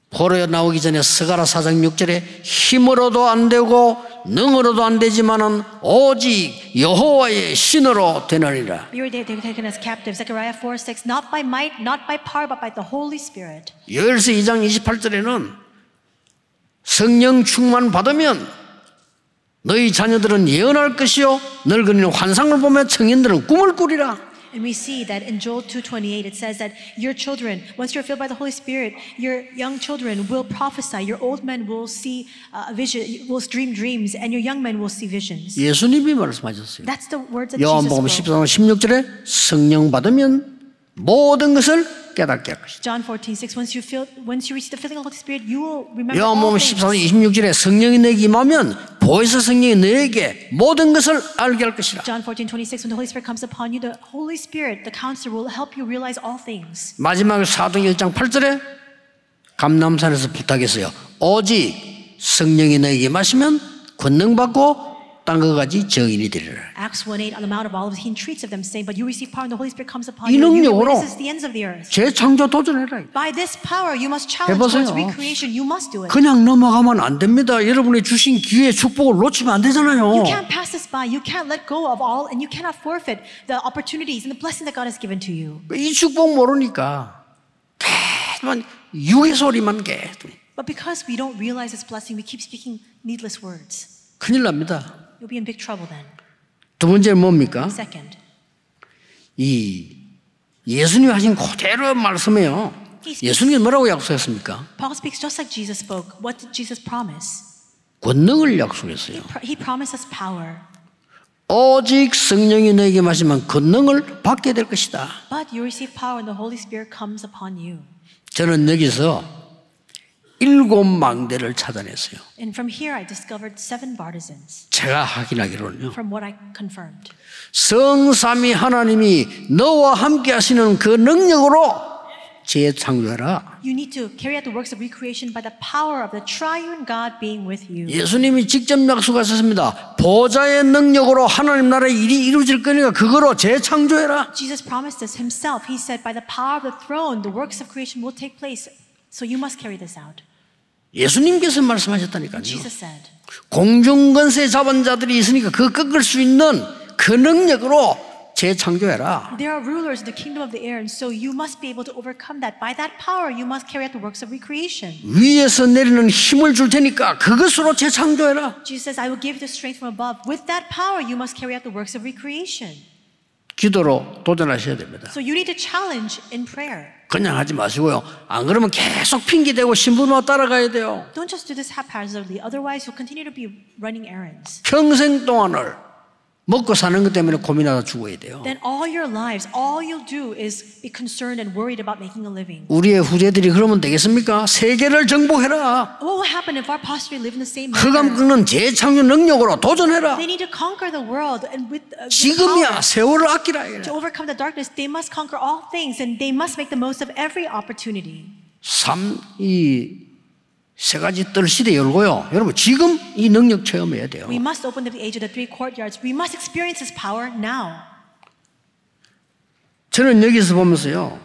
포로에 나오기 전에 스가랴 4장 6절에 힘으로도 안 되고 능으로도 안 되지만은 오직 여호와의 신으로 되느니라. We were taken as captives. Zechariah 4:6. Not by might, not by power, but by the Holy Spirit. 요엘서 2장 28절에는 성령 충만 받으면 너희 자녀들은 예언할 것이요 늙은이는 환상을 보며 청년들은 꿈을 꾸리라. And we see that in Joel 2:28 it says that your children, once you're filled by the Holy Spirit, your young children will prophesy, your old men will see vision, will dream dreams, and your young men will see visions. 예수님이 말씀하셨어요. That's the words that 요한복음 Jesus spoke. 14장 16절에 성령 받으면 모든 것을 깨닫게 할 것이다. John 14:6. Once you receive the filling of the Holy Spirit, you will remember all 요한복음 things. 14장 26절에 성령이 내게 임하면 보혜사 성령이 너에게 모든 것을 알게 할 것이라. John 14:26. When the Holy Spirit comes upon you, the Holy Spirit, the Counselor, will help you realize all things. 마지막 사도행 1장 8절에 감람산에서 부탁했어요. 오직 성령이 너에게 임하시면 권능 받고 땅과 같이 증인이 되리라. Acts 1:8 on the Mount of Olives, he entreats of them, saying, "But you receive power, and the Holy Spirit comes upon 이 you, and you will 능력으로 witness the ends of the earth." 재창조 도전해라. By this power, you must challenge 해보세요. towards recreation. You must do it. 그냥 넘어가면 안 됩니다. 여러분이 주신 기회 축복을 놓치면 안 되잖아요. You can't pass this by. You can't let go of all, and you cannot forfeit the opportunities and the blessing that God has given to you. 이 축복 모르니까 계속 육의 소리만 계속. But because we don't realize this blessing, we keep speaking needless words. 큰일 납니다. You'll be in big trouble then. 두 번째는 뭡니까? Second, 이 예수님이 하신 그대로 말씀해요. 예수님이 뭐라고 약속했습니까? Paul speaks just like Jesus spoke. What did Jesus promise? 권능을 약속했어요. He promised us power. 오직 성령이 너에게 마시면 권능을 받게 될 것이다. But you receive power and the Holy Spirit comes upon you. 저는 여기서 7망대를 찾아냈어요. And from here I discovered 7 partisans. 제가 확인하기로는요. From what I confirmed. 성삼위 하나님이 너와 함께 하시는 그 능력으로 재창조해라. You need to carry out the works of recreation by the power of the triune God being with you. 예수님이 직접 약속하셨습니다. 보좌의 능력으로 하나님 나라의 일이 이루어질 거니까 그거로 재창조해라. Jesus promised this himself. He said, by the power of the throne, the works of creation will take place. So you must carry this out. 예수님께서 말씀하셨다니까요. Jesus said, 공중권세 잡은 자들이 있으니까 그 꺾을 수 있는 그 능력으로 재창조해라. there are rulers in the kingdom of the air, and so you must be able to overcome that. By that power, you must carry out the works of recreation. 위에서 내리는 힘을 줄 테니까 그것으로 재창조해라. Jesus says, I will give you the strength from above. With that power, you must carry out the works of recreation. 기도로 도전하셔야 됩니다. So you need to challenge in prayer. 그냥 하지 마시고요. 안 그러면 계속 핑계대고 신부만 따라가야 돼요. Don't just do this haphazardly. Otherwise, you'll continue to be running errands. 평생 동안을 먹고 사는 것 때문에 고민하다 죽어야 돼요. Then all your lives, all you'll do is be concerned and worried about making a living. 우리의 후대들이 그러면 되겠습니까? 세계를 정복해라. What will happen if our posterity live in the same 흑암 manner? 꺾는 재창조 능력으로 도전해라. They need to conquer the world, and with 지금이야 power 세월을 아끼라. to overcome the darkness, they must conquer all things, and they must make the most of every opportunity. 이 세 가지 뜰 시대 열고요. 여러분 지금 이 능력 체험해야 돼요. We must open the age of the 3 courtyards. We must experience His power now. 저는 여기서 보면서요.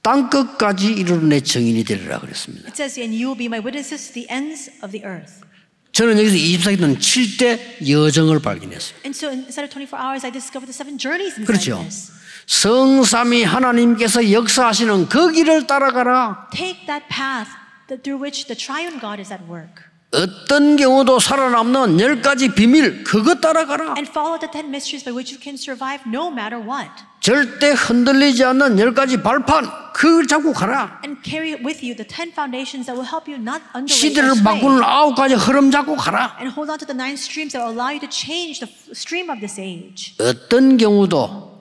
땅 끝까지 이르는 내 증인이 되리라 그랬습니다. It says, and you will be my witnesses to the ends of the earth. 저는 여기서 24기도는 7대 여정을 발견했어요. And so inside of 24 hours, I discovered the 7 journeys inside 그렇죠. this. 성삼위 하나님께서 역사하시는 그 길을 따라가라. Take that path through which the triune God is at work. 어떤 경우도 살아남는 10가지 비밀 그거 따라가라. And follow the 10 mysteries by which you can survive no matter what. 절대 흔들리지 않는 10가지 발판 그걸 잡고 가라. And carry with you the 10 foundations that will help you not underlay 시대를 or sway. 바꾸는 9가지 흐름 잡고 가라. And hold on to the 9 streams that will allow you to change the stream of this age. 어떤 경우도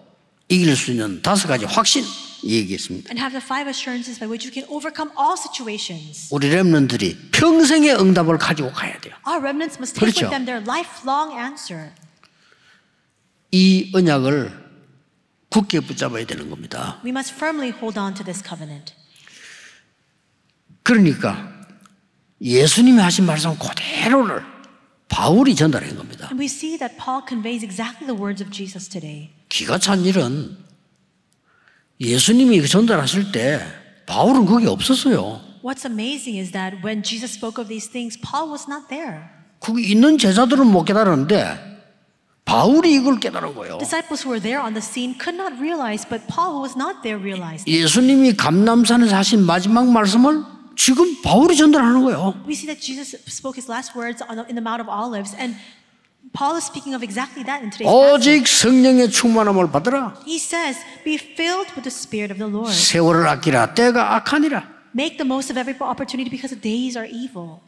이길 수 있는 5가지 확신 얘기했습니다. And have the 5 assurances by which you can overcome all situations. 우리 렘넌트들이 평생의 응답을 가지고 가야 돼요. Our remnants must take 그렇죠. with them their lifelong answer. 이 언약을 굳게 붙잡아야 되는 겁니다. We must firmly hold on to this covenant. 그러니까 예수님이 하신 말씀 그대로를 바울이 전달한 겁니다. And we see that Paul conveys exactly the words of Jesus today. 기가 찬 일은 예수님이 전달하실 때 바울은 거기 없었어요. What's amazing is that when Jesus spoke of these things, Paul was not there. 거기 있는 제자들은 못 깨달았는데 바울이 이걸 깨달은 거예요. Disciples who were there on the scene could not realize, but Paul, who was not there, realized. 예수님이 감람산에서 하신 마지막 말씀을 지금 바울이 전달하는 거예요. We see that Jesus spoke his last words in the Mount of Olives, and Paul is speaking of exactly that in today's 오직 passage. 성령의 충만함을 받으라. He says, be filled with the Spirit of the Lord. 세월을 아끼라. 때가 악하니라. Make the most of every opportunity because the days are evil.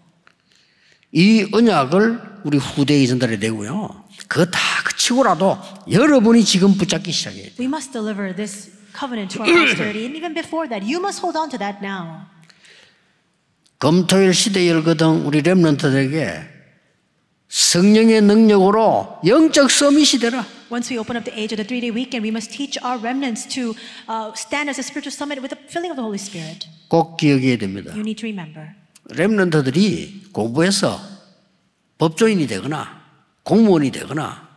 이 언약을 우리 후대에 전달해야 되고요. 그거 다 그치고라도 여러분이 지금 붙잡기 시작해야 돼요. We must deliver this covenant to our posterity, and even before that, you must hold on to that now. 금토일 시대 열거등 우리 렘넌트들에게 성령의 능력으로 영적 서밋이 되라. Once we open up the age of the 3-day weekend, we must teach our remnants to stand as a spiritual summit with the filling of the Holy Spirit. 꼭 기억해야 됩니다. You need to remember. 렘넌트들이 공부해서 법조인이 되거나 공무원이 되거나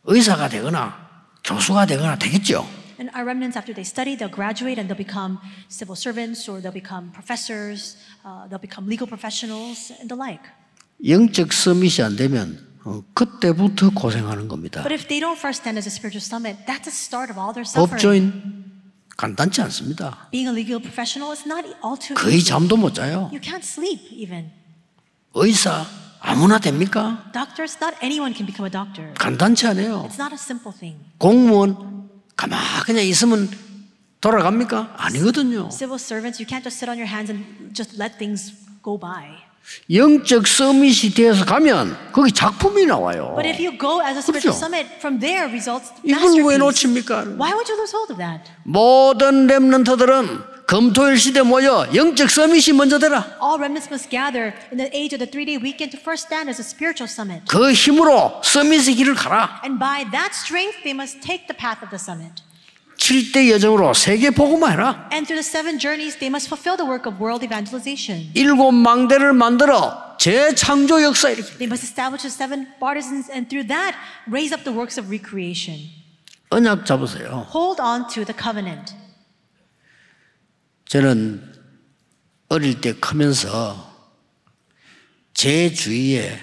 의사가 되거나 교수가 되거나 되겠죠. And our remnants, after they study, they'll graduate and they'll become civil servants, or they'll become professors, they'll become legal professionals, and the like. 영적 서밋이 안 되면 그때부터 고생하는 겁니다. But if they don't first stand as a spiritual summit, that's the start of all their suffering. 법조인 간단치 않습니다. Being a legal professional is not all too 거의 easy. 잠도 못 자요. You can't sleep even. 의사 아무나 됩니까? Doctors, not anyone can become a doctor. 간단치 않아요. It's not a simple thing. 공무원 가만 그냥 있으면 돌아갑니까? 아니거든요. Civil servants, you can't just sit on your hands and just let things go by. 영적 서밋이 되어서 가면 거기 작품이 나와요. But if you go as a spiritual 그렇죠? summit, from there results 이걸 왜 masterpiece. 놓칩니까? Why would you lose hold of that? 모든 렘넌트들은 금토일 시대 모여 영적 서밋이 먼저 되라. All remnants must gather in the age of the 3-day weekend to first stand as a spiritual summit. 그 힘으로 서밋의 길을 가라. And by that strength, they must take the path of the summit. 7대 여정으로 세계 복음화 해라. And through the 7 journeys, they must fulfill the work of world evangelization. 7 망대를 만들어 재창조 역사 일으켜. They must establish the 7 partisans, and through that, raise up the works of recreation. 언약 잡으세요. Hold on to the covenant. 저는 어릴 때 크면서 제 주위에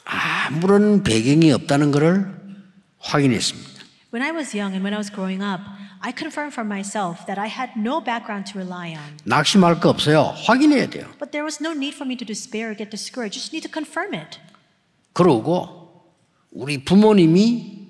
아무런 배경이 없다는 것을 확인했습니다. When I was young and when I was growing up, I confirmed for myself that I had no background to rely on. 낙심할 거 없어요. 확인해야 돼요. But there was no need for me to despair or get discouraged. Just need to confirm it. 그러고 우리 부모님이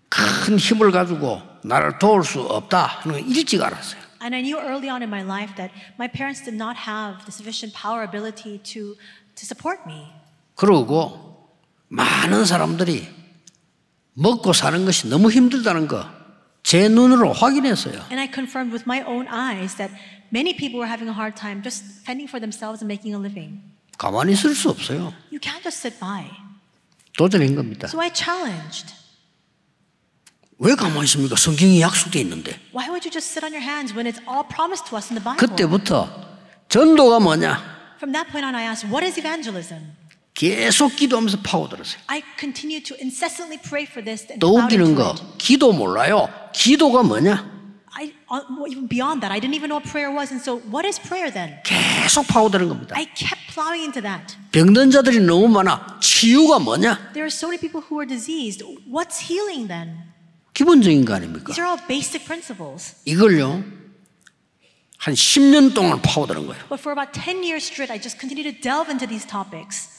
큰 힘을 가지고 나를 도울 수 없다 하는 걸 일찍 알았어요. And I knew early on in my life that my parents did not have the sufficient power ability to support me. 그러고 많은 사람들이 먹고 사는 것이 너무 힘들다는 거 제 눈으로 확인했어요. And I confirmed with my own eyes that many people were having a hard time just fending for themselves and making a living. 가만히 있을 수 없어요. You can't just sit by. 도전한 겁니다. So I challenged. 왜 가만히 있습니까? 성경이 약속되어 있는데. Why would you just sit on your hands when it's all promised to us in the Bible? 그때부터 전도가 뭐냐? From that point on, I asked, what is evangelism? 계속 기도하면서 파고들었어요. I continued to incessantly pray for this and 또 plowed 웃기는 into 거 it. 기도 몰라요. 기도가 뭐냐? Even beyond that, I didn't even know what prayer was. And so, what is prayer then? 계속 파고드는 겁니다. I kept plowing into that. 병든 자들이 너무 많아. 치유가 뭐냐? There are so many people who are diseased. What's healing then? 기본적인 거 아닙니까? These are all basic principles. 이걸요 한 10년 동안 파고드는 거예요. But for about 10 years straight, I just continued to delve into these topics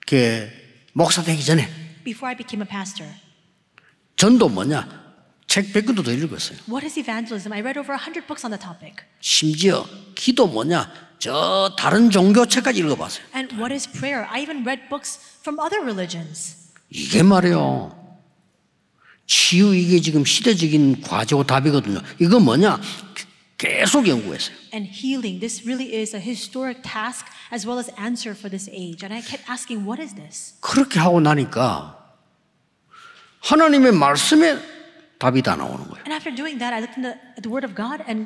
그 목사 되기 전에 before I became a pastor. 전도 뭐냐? 책 100권도 더 읽었어요. What is evangelism? I read over 100 books on the topic. 심지어 기도 뭐냐? 저 다른 종교책까지 읽어봤어요. And what is prayer? I even read books from other religions. 이게 말이요. 치유 이게 지금 시대적인 과제고 답이거든요. 이거 뭐냐? 계속 연구했어요. And healing, this really is a historic task as well as answer for this age. And I kept asking, what is this? 그렇게 하고 나니까 하나님의 말씀에 답이 다 나오는 거예요. And after doing that, I looked at the Word of God, and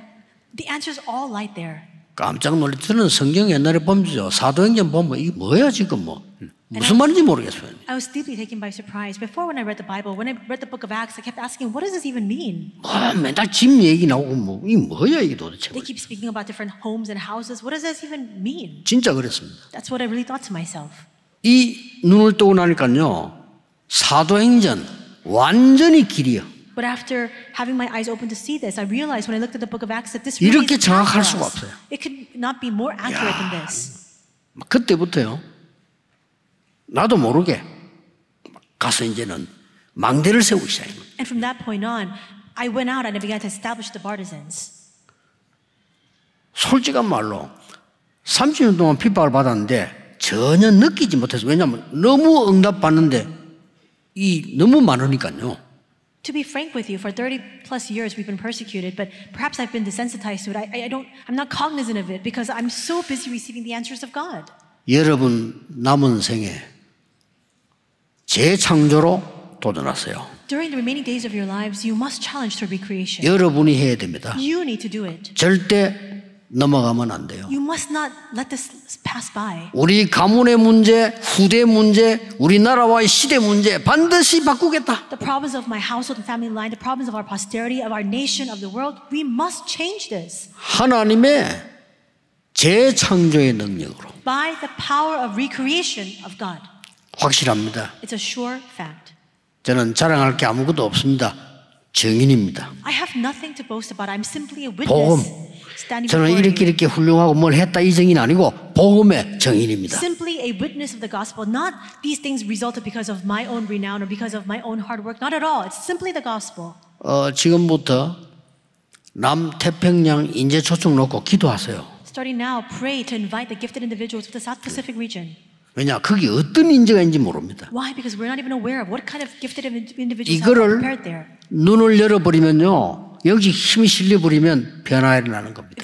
the answers all lied there. 깜짝 놀랐어요. 저는 성경 옛날에 보면서 사도행전 보면 이게 뭐야 지금 뭐 무슨 말인지 모르겠어요. I was deeply taken by surprise. Before, when I read the Bible, when I read the book of Acts, I kept asking, what does this even mean? 맨날 집 얘기 나오고 뭐 이게 뭐야 이게 도대체. They keep speaking about different homes and houses. What does this even mean? 진짜 그랬습니다. That's what I really thought to myself. 이 눈을 뜨고 나니까요 사도행전 완전히 길이요. But after having my eyes open to see this, I realized when I looked at the book of Acts that this really 이렇게 is 정확할 for 수가 us. 없어요. It could not be more accurate than this. 그때부터요 나도 모르게 가서 이제는 망대를 세우기 시작합니다. And from that point on, I went out and I began to establish the partisans. 솔직한 말로 30년 동안 핍박을 받았는데 전혀 느끼지 못해서 왜냐하면 너무 응답받는데 이 너무 많으니까요. To be frank with you, for 30 plus years we've been persecuted, but perhaps I've been desensitized to it. I'm not cognizant of it because I'm so busy receiving the answers of God. 여러분 남은 생에 재창조로 도전하세요. During the remaining days of your lives, you must challenge to recreation. 여러분이 해야 됩니다. You need to do it. 절대 넘어가면 안 돼요. You must not let this pass by. 우리 가문의 문제, 후대 문제, 우리나라와의 시대 문제 반드시 바꾸겠다. The problems of my household and family line, the problems of our posterity, of our nation, of the world, we must change this. 하나님의 재창조의 능력으로 By the power of recreation of God. 확실합니다. It's a sure fact. 저는 자랑할 게 아무것도 없습니다. 증인입니다. I have nothing to boast about. I'm simply a 복음. witness. Standing 저는 before you. 이렇게 훌륭하고 뭘 했다 이 증인 아니고 복음의 증인입니다. Simply a witness of the gospel. Not these things resulted because of my own renown or because of my own hard work. Not at all. It's simply the gospel. 지금부터 남태평양 인재 초청 놓고 기도하세요. Starting now, pray to invite the gifted individuals of the South Pacific region. 왜냐 거기 어떤 인재가 있는지 모릅니다. Why? Because we're not even aware of what kind of gifted individuals are 이거를 prepared there. 눈을 열어버리면요 여기 힘이 실려버리면 변화가 일어나는 겁니다.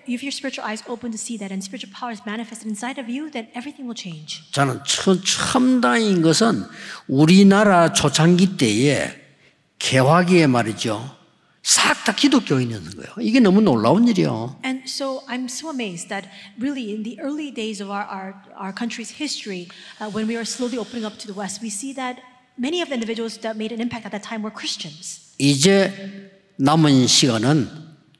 If your spiritual eyes open to see that and spiritual power is manifested inside of you, then everything will change. 저는 첨다인 것은 우리나라 초창기 때에 개화기에 말이죠. 싹 다 기독교인이었는 거예요. 이게 너무 놀라운 일이요. And so I'm so amazed that really in the early days of our country's history, when we were slowly opening up to the West, we see that many of the individuals that made an impact at that time were Christians. 이제 남은 시간은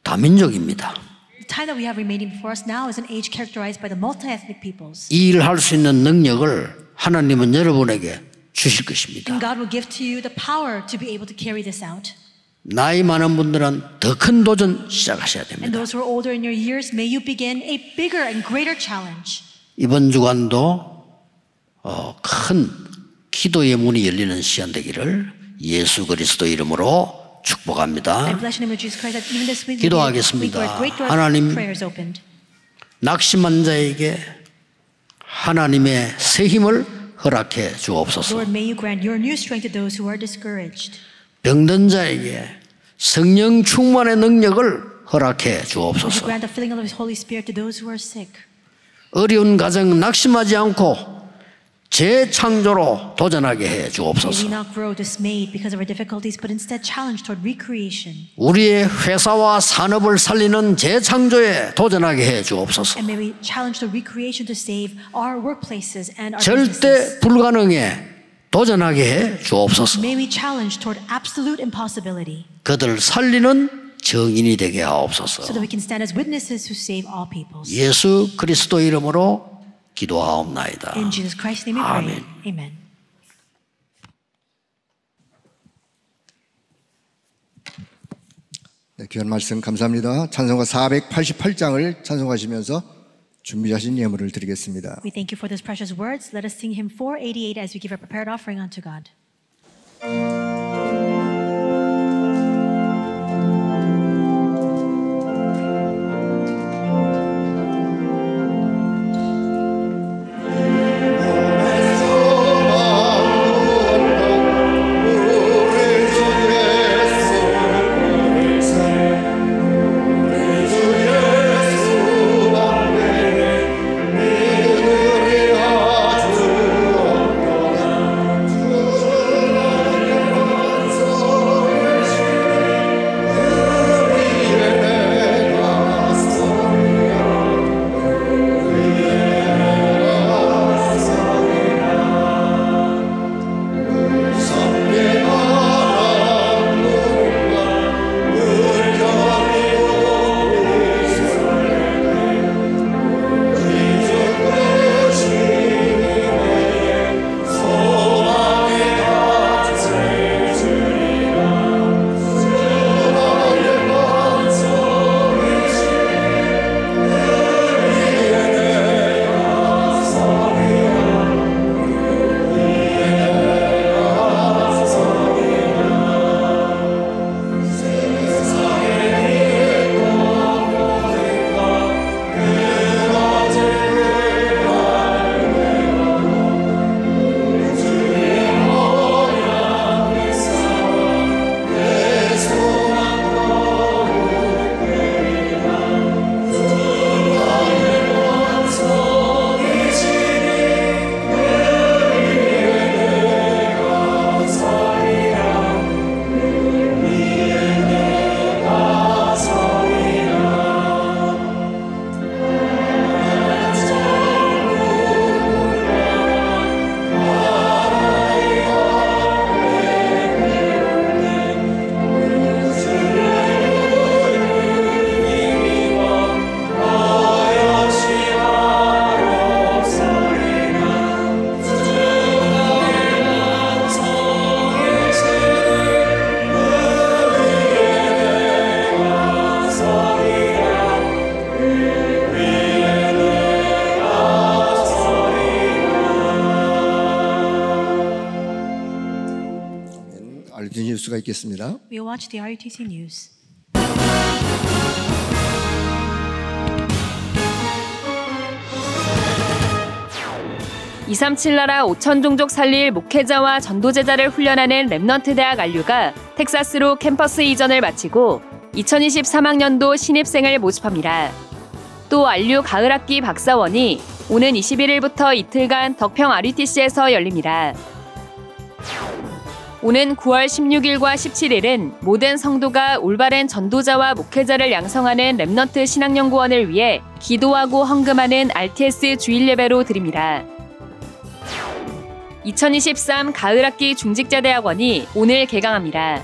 다민족입니다. The time that we have remaining before us now is an age characterized by the multi-ethnic peoples. 이 일을 할 수 있는 능력을 하나님은 여러분에게 주실 것입니다. And God will give to you the power to be able to carry this out. 나이 많은 분들은 더 큰 도전 시작하셔야 And 됩니다. those who are older in your years, may you begin a bigger and greater challenge. 이번 주간도 큰 기도의 문이 열리는 시간 되기를 예수 그리스도 이름으로 축복합니다. I bless the name of Jesus Christ that even this week 기도하겠습니다. where great doors 하나님, of prayers opened. 낙심한 자에게 하나님의 새 힘을 허락해 주옵소서. Lord, may you grant your new strength to those who are discouraged. 병든 자에게 성령 충만의 능력을 허락해 May you 주옵소서. grant the filling of His Holy Spirit to those who are sick. 어려운 가정 낙심하지 않고 재창조로 도전하게 해 May we 주옵소서. not grow dismayed because of our difficulties, but instead challenge toward recreation. 우리의 회사와 산업을 살리는 재창조에 도전하게 해 주옵소서. And may we challenge the recreation to save our workplaces and our businesses. 절대 불가능에 도전하게 해 주옵소서. May we challenge toward absolute impossibility 그들을 살리는 정인이 되게 하옵소서. so that we can stand as witnesses who save all peoples. 예수 그리스도 이름으로 기도하옵나이다. In Jesus Christ's name we pray. Amen. 네, 귀한 말씀 감사합니다. 찬송가 488장을 찬송하시면서 준비하신 예물을 드리겠습니다. We thank you for those precious words. Let us sing hymn 488 as we give our prepared offering unto God. 우리 주의 있겠습니다. We'll watch the RUTC news. 237 나라 5천 종족 살릴 목회자와 전도제자를 훈련하는 렘넌트 대학 안류가 텍사스로 캠퍼스 이전을 마치고 2023학년도 신입생을 모집합니다. 또 안류 가을학기 박사원이 오는 21일부터 이틀간 덕평 RUTC에서 열립니다. 오는 9월 16일과 17일은 모든 성도가 올바른 전도자와 목회자를 양성하는 렘넌트 신학연구원을 위해 기도하고 헌금하는 RTS 주일 예배로 드립니다. 2023 가을학기 중직자대학원이 오늘 개강합니다.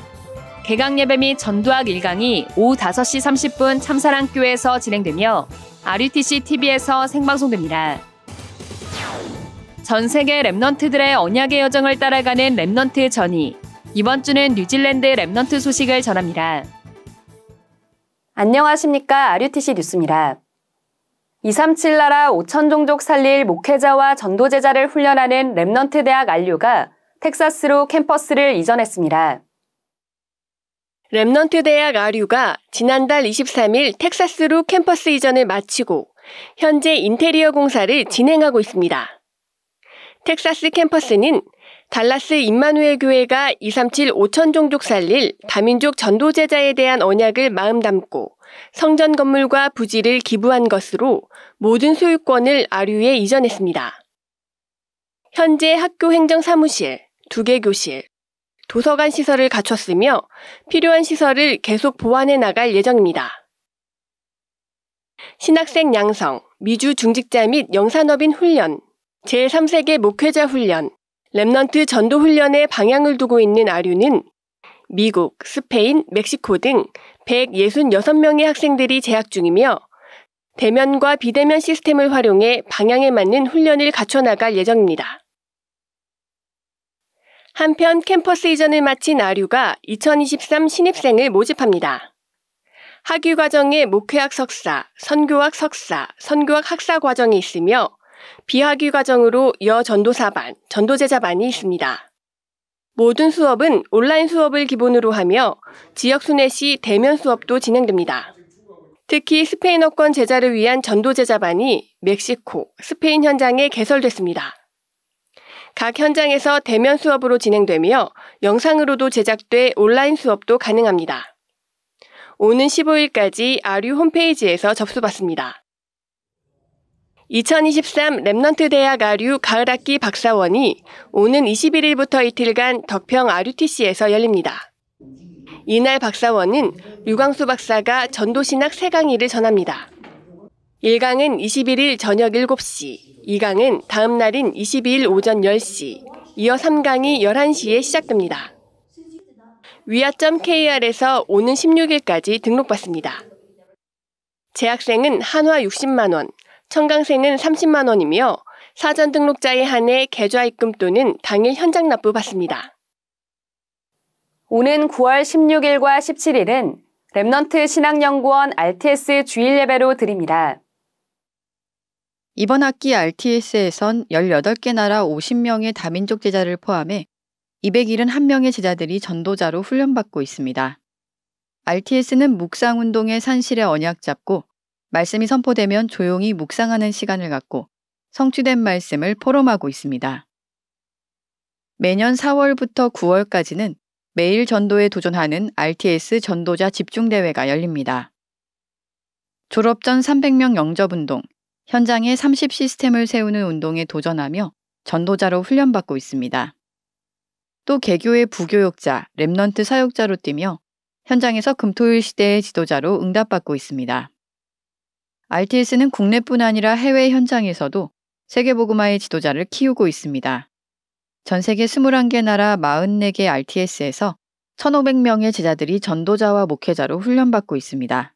개강 예배 및 전도학 1강이 오후 5시 30분 참사랑교회에서 진행되며 RUTC TV에서 생방송됩니다. 전 세계 렘넌트들의 언약의 여정을 따라가는 렘넌트 전이 이번 주는 뉴질랜드 렘넌트 소식을 전합니다. 안녕하십니까. RUTC 뉴스입니다. 237 나라 5천 종족 살릴 목회자와 전도제자를 훈련하는 렘넌트 대학 안류가 텍사스로 캠퍼스를 이전했습니다. 렘넌트 대학 안류가 지난달 23일 텍사스로 캠퍼스 이전을 마치고 현재 인테리어 공사를 진행하고 있습니다. 텍사스 캠퍼스는 달라스 임마누엘 교회가 237 5천 종족 살릴 다민족 전도제자에 대한 언약을 마음 담고 성전 건물과 부지를 기부한 것으로 모든 소유권을 아류에 이전했습니다. 현재 학교 행정 사무실, 2개 교실, 도서관 시설을 갖췄으며 필요한 시설을 계속 보완해 나갈 예정입니다. 신학생 양성, 미주 중직자 및 영산업인 훈련, 제3세계 목회자 훈련, 렘넌트 전도 훈련에 방향을 두고 있는 아류는 미국, 스페인, 멕시코 등 166명의 학생들이 재학 중이며 대면과 비대면 시스템을 활용해 방향에 맞는 훈련을 갖춰나갈 예정입니다. 한편 캠퍼스 이전을 마친 아류가 2023 신입생을 모집합니다. 학위 과정에 목회학 석사, 선교학 석사, 선교학 학사 과정이 있으며 비학위 과정으로 여전도사반, 전도제자반이 있습니다. 모든 수업은 온라인 수업을 기본으로 하며 지역 순회 시 대면 수업도 진행됩니다. 특히 스페인어권 제자를 위한 전도제자반이 멕시코, 스페인 현장에 개설됐습니다. 각 현장에서 대면 수업으로 진행되며 영상으로도 제작돼 온라인 수업도 가능합니다. 오는 15일까지 아류 홈페이지에서 접수받습니다. 2023 렘넌트 대학 아류 가을학기 박사원이 오는 21일부터 이틀간 덕평 RUTC에서 열립니다. 이날 박사원은 류광수 박사가 전도신학 3강의를 전합니다. 1강은 21일 저녁 7시, 2강은 다음 날인 22일 오전 10시, 이어 3강이 11시에 시작됩니다. 위아.kr에서 오는 16일까지 등록받습니다. 재학생은 한화 60만 원, 청강생은 30만 원이며 사전 등록자에 한해 계좌 입금 또는 당일 현장 납부 받습니다. 오는 9월 16일과 17일은 렘넌트 신학연구원 RTS 주일 예배로 드립니다. 이번 학기 RTS에선 18개 나라 50명의 다민족 제자를 포함해 271명의 제자들이 전도자로 훈련받고 있습니다. RTS는 묵상운동의 산실에 언약 잡고 말씀이 선포되면 조용히 묵상하는 시간을 갖고 성취된 말씀을 포럼하고 있습니다. 매년 4월부터 9월까지는 매일 전도에 도전하는 RTS 전도자 집중대회가 열립니다. 졸업 전 300명 영접운동, 현장에 30 시스템을 세우는 운동에 도전하며 전도자로 훈련받고 있습니다. 또 개교의 부교역자, 렘넌트 사역자로 뛰며 현장에서 금토일 시대의 지도자로 응답받고 있습니다. RTS는 국내뿐 아니라 해외 현장에서도 세계복음화의 지도자를 키우고 있습니다. 전 세계 21개 나라 44개 RTS에서 1,500명의 제자들이 전도자와 목회자로 훈련받고 있습니다.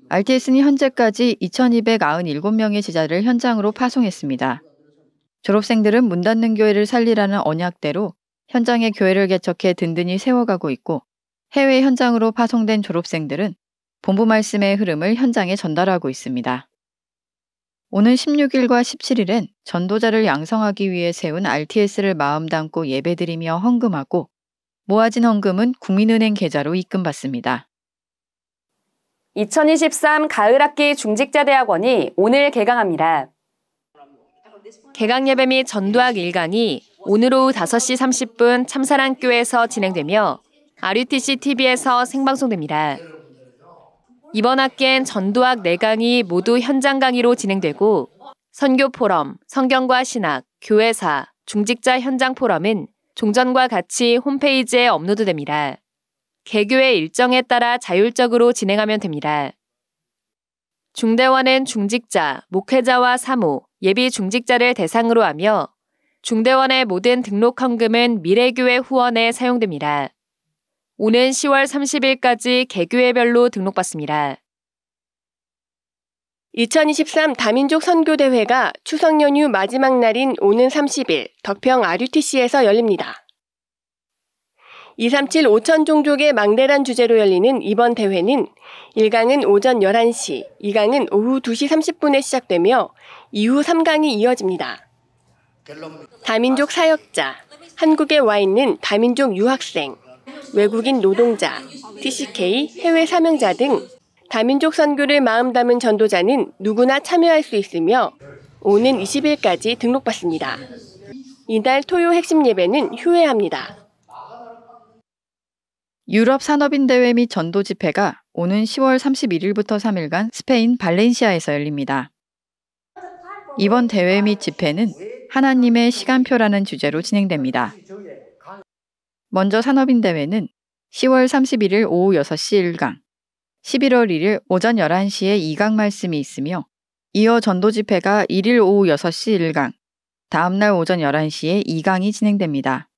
RTS는 현재까지 2,297명의 제자를 현장으로 파송했습니다. 졸업생들은 문 닫는 교회를 살리라는 언약대로 현장에 교회를 개척해 든든히 세워가고 있고 해외 현장으로 파송된 졸업생들은 본부 말씀의 흐름을 현장에 전달하고 있습니다. 오는 16일과 17일엔 전도자를 양성하기 위해 세운 RTS를 마음 담고 예배드리며 헌금하고 모아진 헌금은 국민은행 계좌로 입금받습니다. 2023 가을학기 중직자대학원이 오늘 개강합니다. 개강 예배 및 전도학 1강이 오늘 오후 5시 30분 참사랑교에서 진행되며 RUTC TV에서 생방송됩니다. 이번 학기엔 전도학 4강이 모두 현장 강의로 진행되고 선교 포럼, 성경과 신학, 교회사, 중직자 현장 포럼은 종전과 같이 홈페이지에 업로드됩니다. 개교의 일정에 따라 자율적으로 진행하면 됩니다. 중대원은 중직자, 목회자와 사모, 예비 중직자를 대상으로 하며 중대원의 모든 등록 헌금은 미래교회 후원에 사용됩니다. 오는 10월 30일까지 개교회별로 등록받습니다. 2023 다민족 선교대회가 추석 연휴 마지막 날인 오는 30일 덕평 RUTC에서 열립니다. 237 5천 종족의 망대란 주제로 열리는 이번 대회는 1강은 오전 11시, 2강은 오후 2시 30분에 시작되며 이후 3강이 이어집니다. 다민족 사역자, 한국에 와 있는 다민족 유학생, 외국인 노동자, TCK, 해외 사명자 등 다민족 선교를 마음 담은 전도자는 누구나 참여할 수 있으며 오는 20일까지 등록받습니다. 이달 토요 핵심 예배는 휴회합니다. 유럽 산업인대회 및 전도 집회가 오는 10월 31일부터 3일간 스페인 발렌시아에서 열립니다. 이번 대회 및 집회는 하나님의 시간표라는 주제로 진행됩니다. 먼저 산업인대회는 10월 31일 오후 6시 1강, 11월 1일 오전 11시에 2강 말씀이 있으며 이어 전도 집회가 1일 오후 6시 1강, 다음날 오전 11시에 2강이 진행됩니다.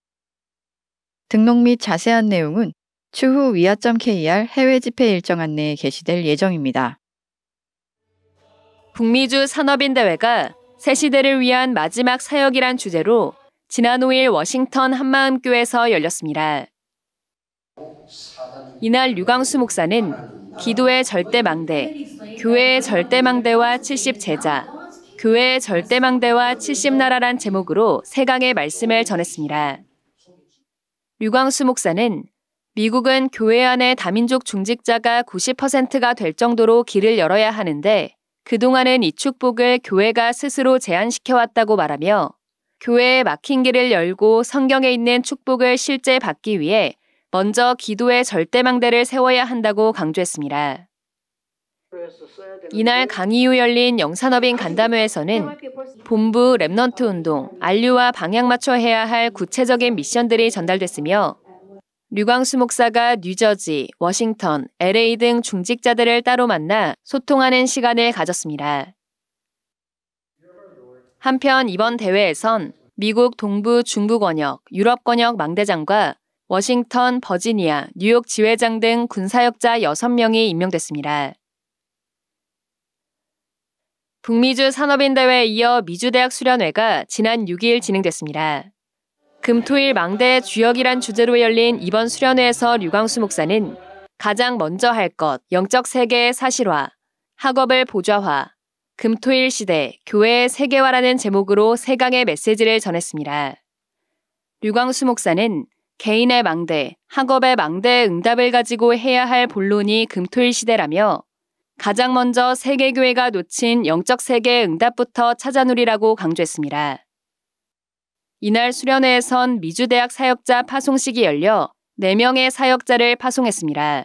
등록 및 자세한 내용은 추후 위아.kr 해외 집회 일정 안내에 게시될 예정입니다. 북미주 산업인대회가 새 시대를 위한 마지막 사역이란 주제로 지난 5일 워싱턴 한마음교회에서 열렸습니다. 이날 류광수 목사는 기도의 절대망대, 교회의 절대망대와 70제자, 교회의 절대망대와 70나라란 제목으로 3강의 말씀을 전했습니다. 류광수 목사는 미국은 교회 안에 다민족 중직자가 90%가 될 정도로 길을 열어야 하는데 그동안은 이 축복을 교회가 스스로 제한시켜왔다고 말하며 교회에 막힌 길을 열고 성경에 있는 축복을 실제 받기 위해 먼저 기도의 절대망대를 세워야 한다고 강조했습니다. 이날 강의 이후 열린 영산업인 간담회에서는 본부 랩넌트 운동, 안류와 방향 맞춰 해야 할 구체적인 미션들이 전달됐으며 류광수 목사가 뉴저지, 워싱턴, LA 등 중직자들을 따로 만나 소통하는 시간을 가졌습니다. 한편 이번 대회에선 미국 동부 중부 권역, 유럽 권역 망대장과 워싱턴, 버지니아, 뉴욕 지회장 등 군사역자 6명이 임명됐습니다. 북미주 산업인대회에 이어 미주대학 수련회가 지난 6일 진행됐습니다. 금토일 망대의 주역이란 주제로 열린 이번 수련회에서 류광수 목사는 가장 먼저 할 것, 영적 세계의 사실화, 학업을 보좌화, 금토일 시대, 교회의 세계화라는 제목으로 3강의 메시지를 전했습니다. 류광수 목사는 개인의 망대, 학업의 망대의 응답을 가지고 해야 할 본론이 금토일 시대라며 가장 먼저 세계교회가 놓친 영적 세계의 응답부터 찾아누리라고 강조했습니다. 이날 수련회에선 미주대학 사역자 파송식이 열려 4명의 사역자를 파송했습니다.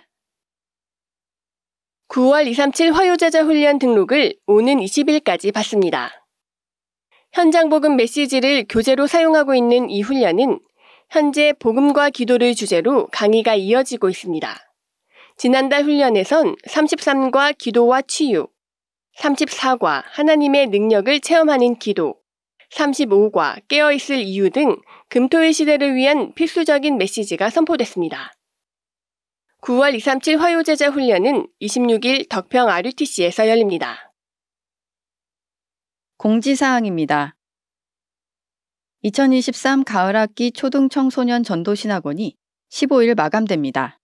9월 237 화요제자 훈련 등록을 오는 20일까지 받습니다. 현장 복음 메시지를 교재로 사용하고 있는 이 훈련은 현재 복음과 기도를 주제로 강의가 이어지고 있습니다. 지난달 훈련에선 33과 기도와 치유, 34과 하나님의 능력을 체험하는 기도, 35과 깨어있을 이유 등 금토일 시대를 위한 필수적인 메시지가 선포됐습니다. 9월 237 화요제자 훈련은 26일 덕평 RUTC에서 열립니다. 공지사항입니다. 2023 가을학기 초등청소년 전도신학원이 15일 마감됩니다.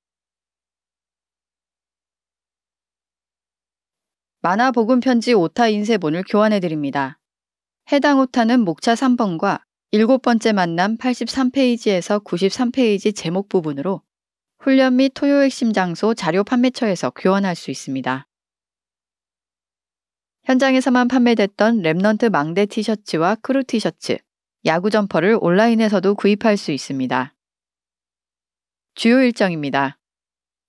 만화 복음 편지 오타 인쇄본을 교환해드립니다. 해당 오타는 목차 3번과 7번째 만남 83페이지에서 93페이지 제목 부분으로 훈련 및 토요 핵심 장소 자료 판매처에서 교환할 수 있습니다. 현장에서만 판매됐던 랩넌트 망대 티셔츠와 크루 티셔츠, 야구 점퍼를 온라인에서도 구입할 수 있습니다. 주요 일정입니다.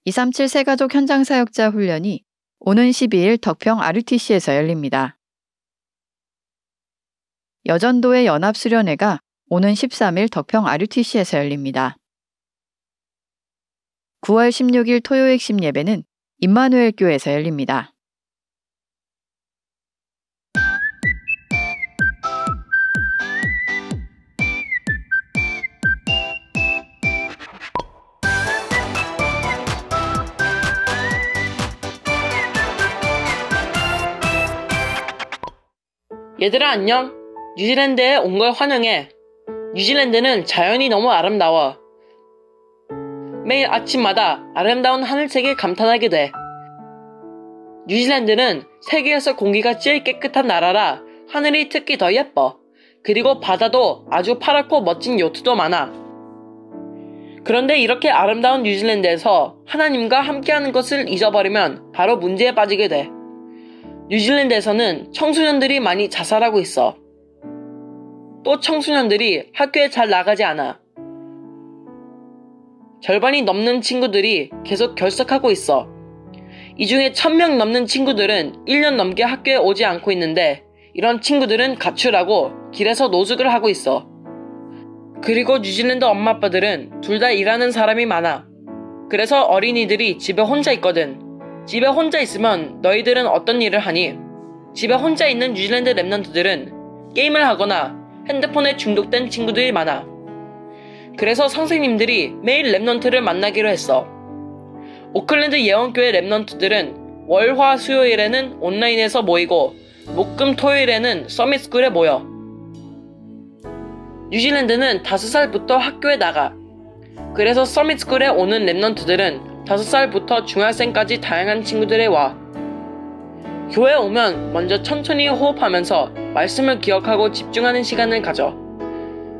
237 새가족 현장 사역자 훈련이 오는 12일 덕평 RUTC에서 열립니다. 여전도의 연합수련회가 오는 13일 덕평 RUTC에서 열립니다. 9월 16일 토요 핵심 예배는 임마누엘 교회에서 열립니다. 얘들아 안녕. 뉴질랜드에 온 걸 환영해. 뉴질랜드는 자연이 너무 아름다워. 매일 아침마다 아름다운 하늘색에 감탄하게 돼. 뉴질랜드는 세계에서 공기가 제일 깨끗한 나라라 하늘이 특히 더 예뻐. 그리고 바다도 아주 파랗고 멋진 요트도 많아. 그런데 이렇게 아름다운 뉴질랜드에서 하나님과 함께하는 것을 잊어버리면 바로 문제에 빠지게 돼. 뉴질랜드에서는 청소년들이 많이 자살하고 있어. 또 청소년들이 학교에 잘 나가지 않아. 절반이 넘는 친구들이 계속 결석하고 있어. 이 중에 1000명 넘는 친구들은 1년 넘게 학교에 오지 않고 있는데 이런 친구들은 가출하고 길에서 노숙을 하고 있어. 그리고 뉴질랜드 엄마 아빠들은 둘 다 일하는 사람이 많아. 그래서 어린이들이 집에 혼자 있거든. 집에 혼자 있으면 너희들은 어떤 일을 하니? 집에 혼자 있는 뉴질랜드 랩넌트들은 게임을 하거나 핸드폰에 중독된 친구들이 많아. 그래서 선생님들이 매일 랩넌트를 만나기로 했어. 오클랜드 예원교회 랩넌트들은 월, 화, 수요일에는 온라인에서 모이고 목, 금, 토요일에는 서밋스쿨에 모여. 뉴질랜드는 5살부터 학교에 나가. 그래서 서밋스쿨에 오는 랩넌트들은 5살부터 중학생까지 다양한 친구들이 와. 교회에 오면 먼저 천천히 호흡하면서 말씀을 기억하고 집중하는 시간을 가져.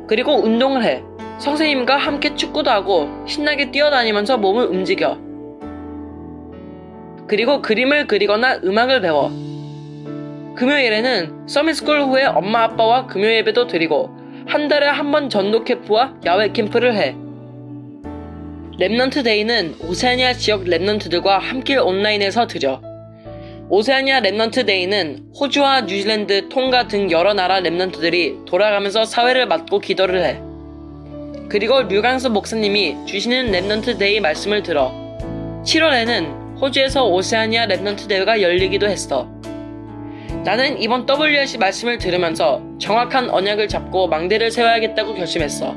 그리고 운동을 해. 선생님과 함께 축구도 하고 신나게 뛰어다니면서 몸을 움직여. 그리고 그림을 그리거나 음악을 배워. 금요일에는 서밋스쿨 후에 엄마 아빠와 금요 예배도 드리고 한 달에 한 번 전도 캠프와 야외 캠프를 해. 랩넌트 데이는 오세아니아 지역 랩넌트들과 함께 온라인에서 드려. 오세아니아 랩넌트 데이는 호주와 뉴질랜드, 통가 등 여러 나라 랩넌트들이 돌아가면서 사회를 맡고 기도를 해. 그리고 류강수 목사님이 주시는 랩넌트 데이 말씀을 들어. 7월에는 호주에서 오세아니아 랩넌트 대회가 열리기도 했어. 나는 이번 WRC 말씀을 들으면서 정확한 언약을 잡고 망대를 세워야겠다고 결심했어.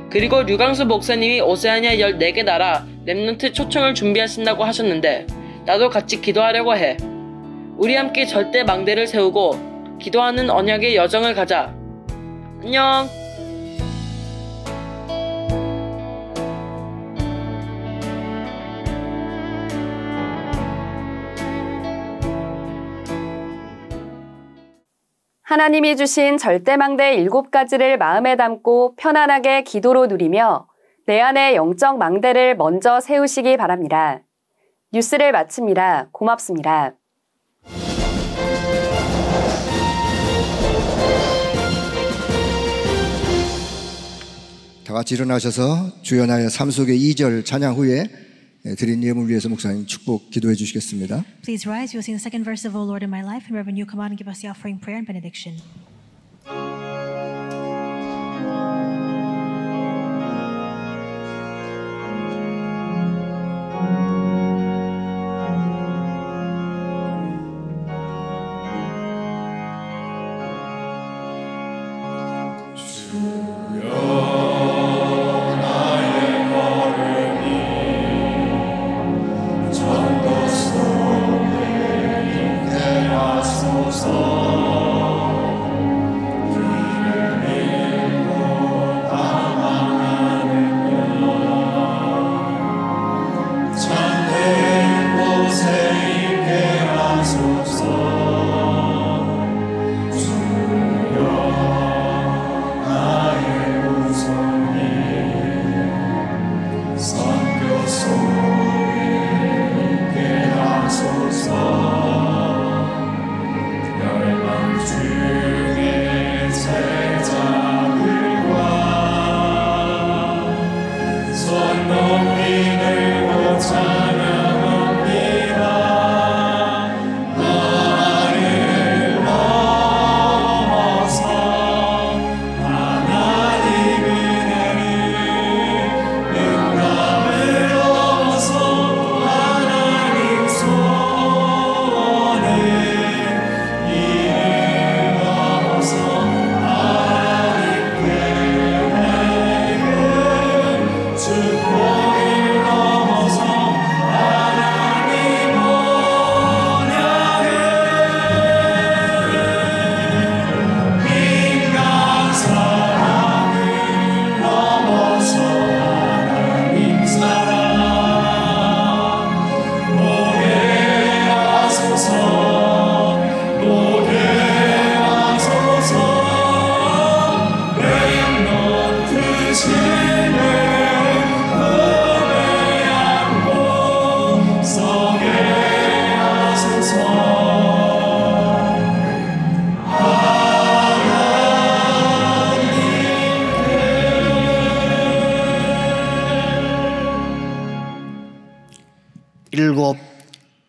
그리고 류강수 목사님이 오세아니아 14개 나라 랩넌트 초청을 준비하신다고 하셨는데 나도 같이 기도하려고 해. 우리 함께 절대 망대를 세우고 기도하는 언약의 여정을 가자. 안녕. 하나님이 주신 절대망대 7가지를 마음에 담고 편안하게 기도로 누리며 내 안의 영적 망대를 먼저 세우시기 바랍니다. 뉴스를 마칩니다. 고맙습니다. 다 같이 일어나셔서 주연하여 삼속의 2절 찬양 후에 드린 예물 위해서 목사님 축복 기도해 주시겠습니다. Please rise. We will sing the second verse of O Lord in my life, and Reverend, you come out and give us the offering prayer and benediction.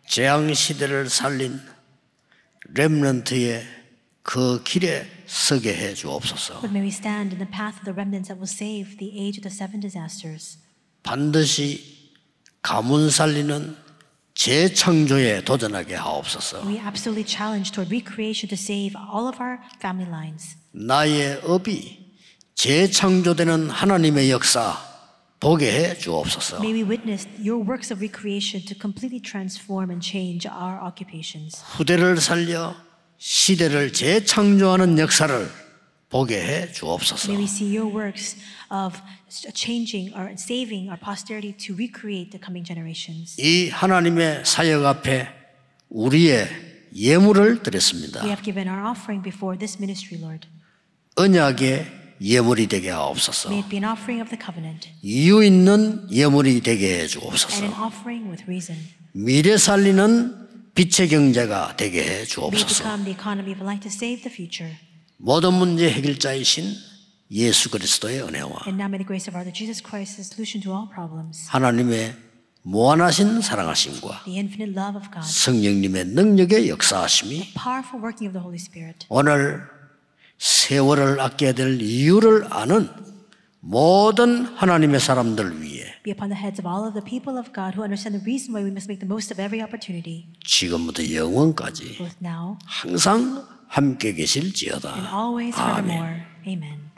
재앙 시대를 살린 렘넌트의 그 길에 서게 해 주옵소서. But may we stand in the path of the remnants that will save the age of the 7 disasters. 반드시 가문 살리는 재창조에 도전하게 하옵소서. We absolutely challenge toward recreation to save all of our family lines. 나의 업이 재창조되는 하나님의 역사 보게 해 주옵소서. May we witness your works of recreation to completely transform and change our occupations. 후대를 살려 시대를 재창조하는 역사를 보게 해 주옵소서. May we see your works of changing or saving our posterity to recreate the coming generations. 이 하나님의 사역 앞에 우리의 예물을 드렸습니다. We have given our offering before this ministry, Lord. 언약의 예물이 되게 하옵소서. May it be an offering of the covenant 이유 있는 예물이 되게 해 and 주옵소서. an offering with reason. 미래 살리는 빛의 경제가 되게 해 May it 주옵소서. become the economy of light to save the future. 모든 문제 해결자이신 예수 그리스도의 은혜와 And now may the grace of our Lord Jesus Christ, the solution to all problems, 하나님의 무한하신 사랑하심과 the infinite love of God, 성령님의 능력의 역사하심이 powerful working of the Holy Spirit, 오늘 세월을 아껴야 될 이유를 아는 모든 하나님의 사람들 위해 be upon the heads of all of the people of God who understand the reason why we must make the most of every opportunity, 지금부터 영원까지 both now 항상 함께 and 계실지어다. always 아멘. forevermore. Amen.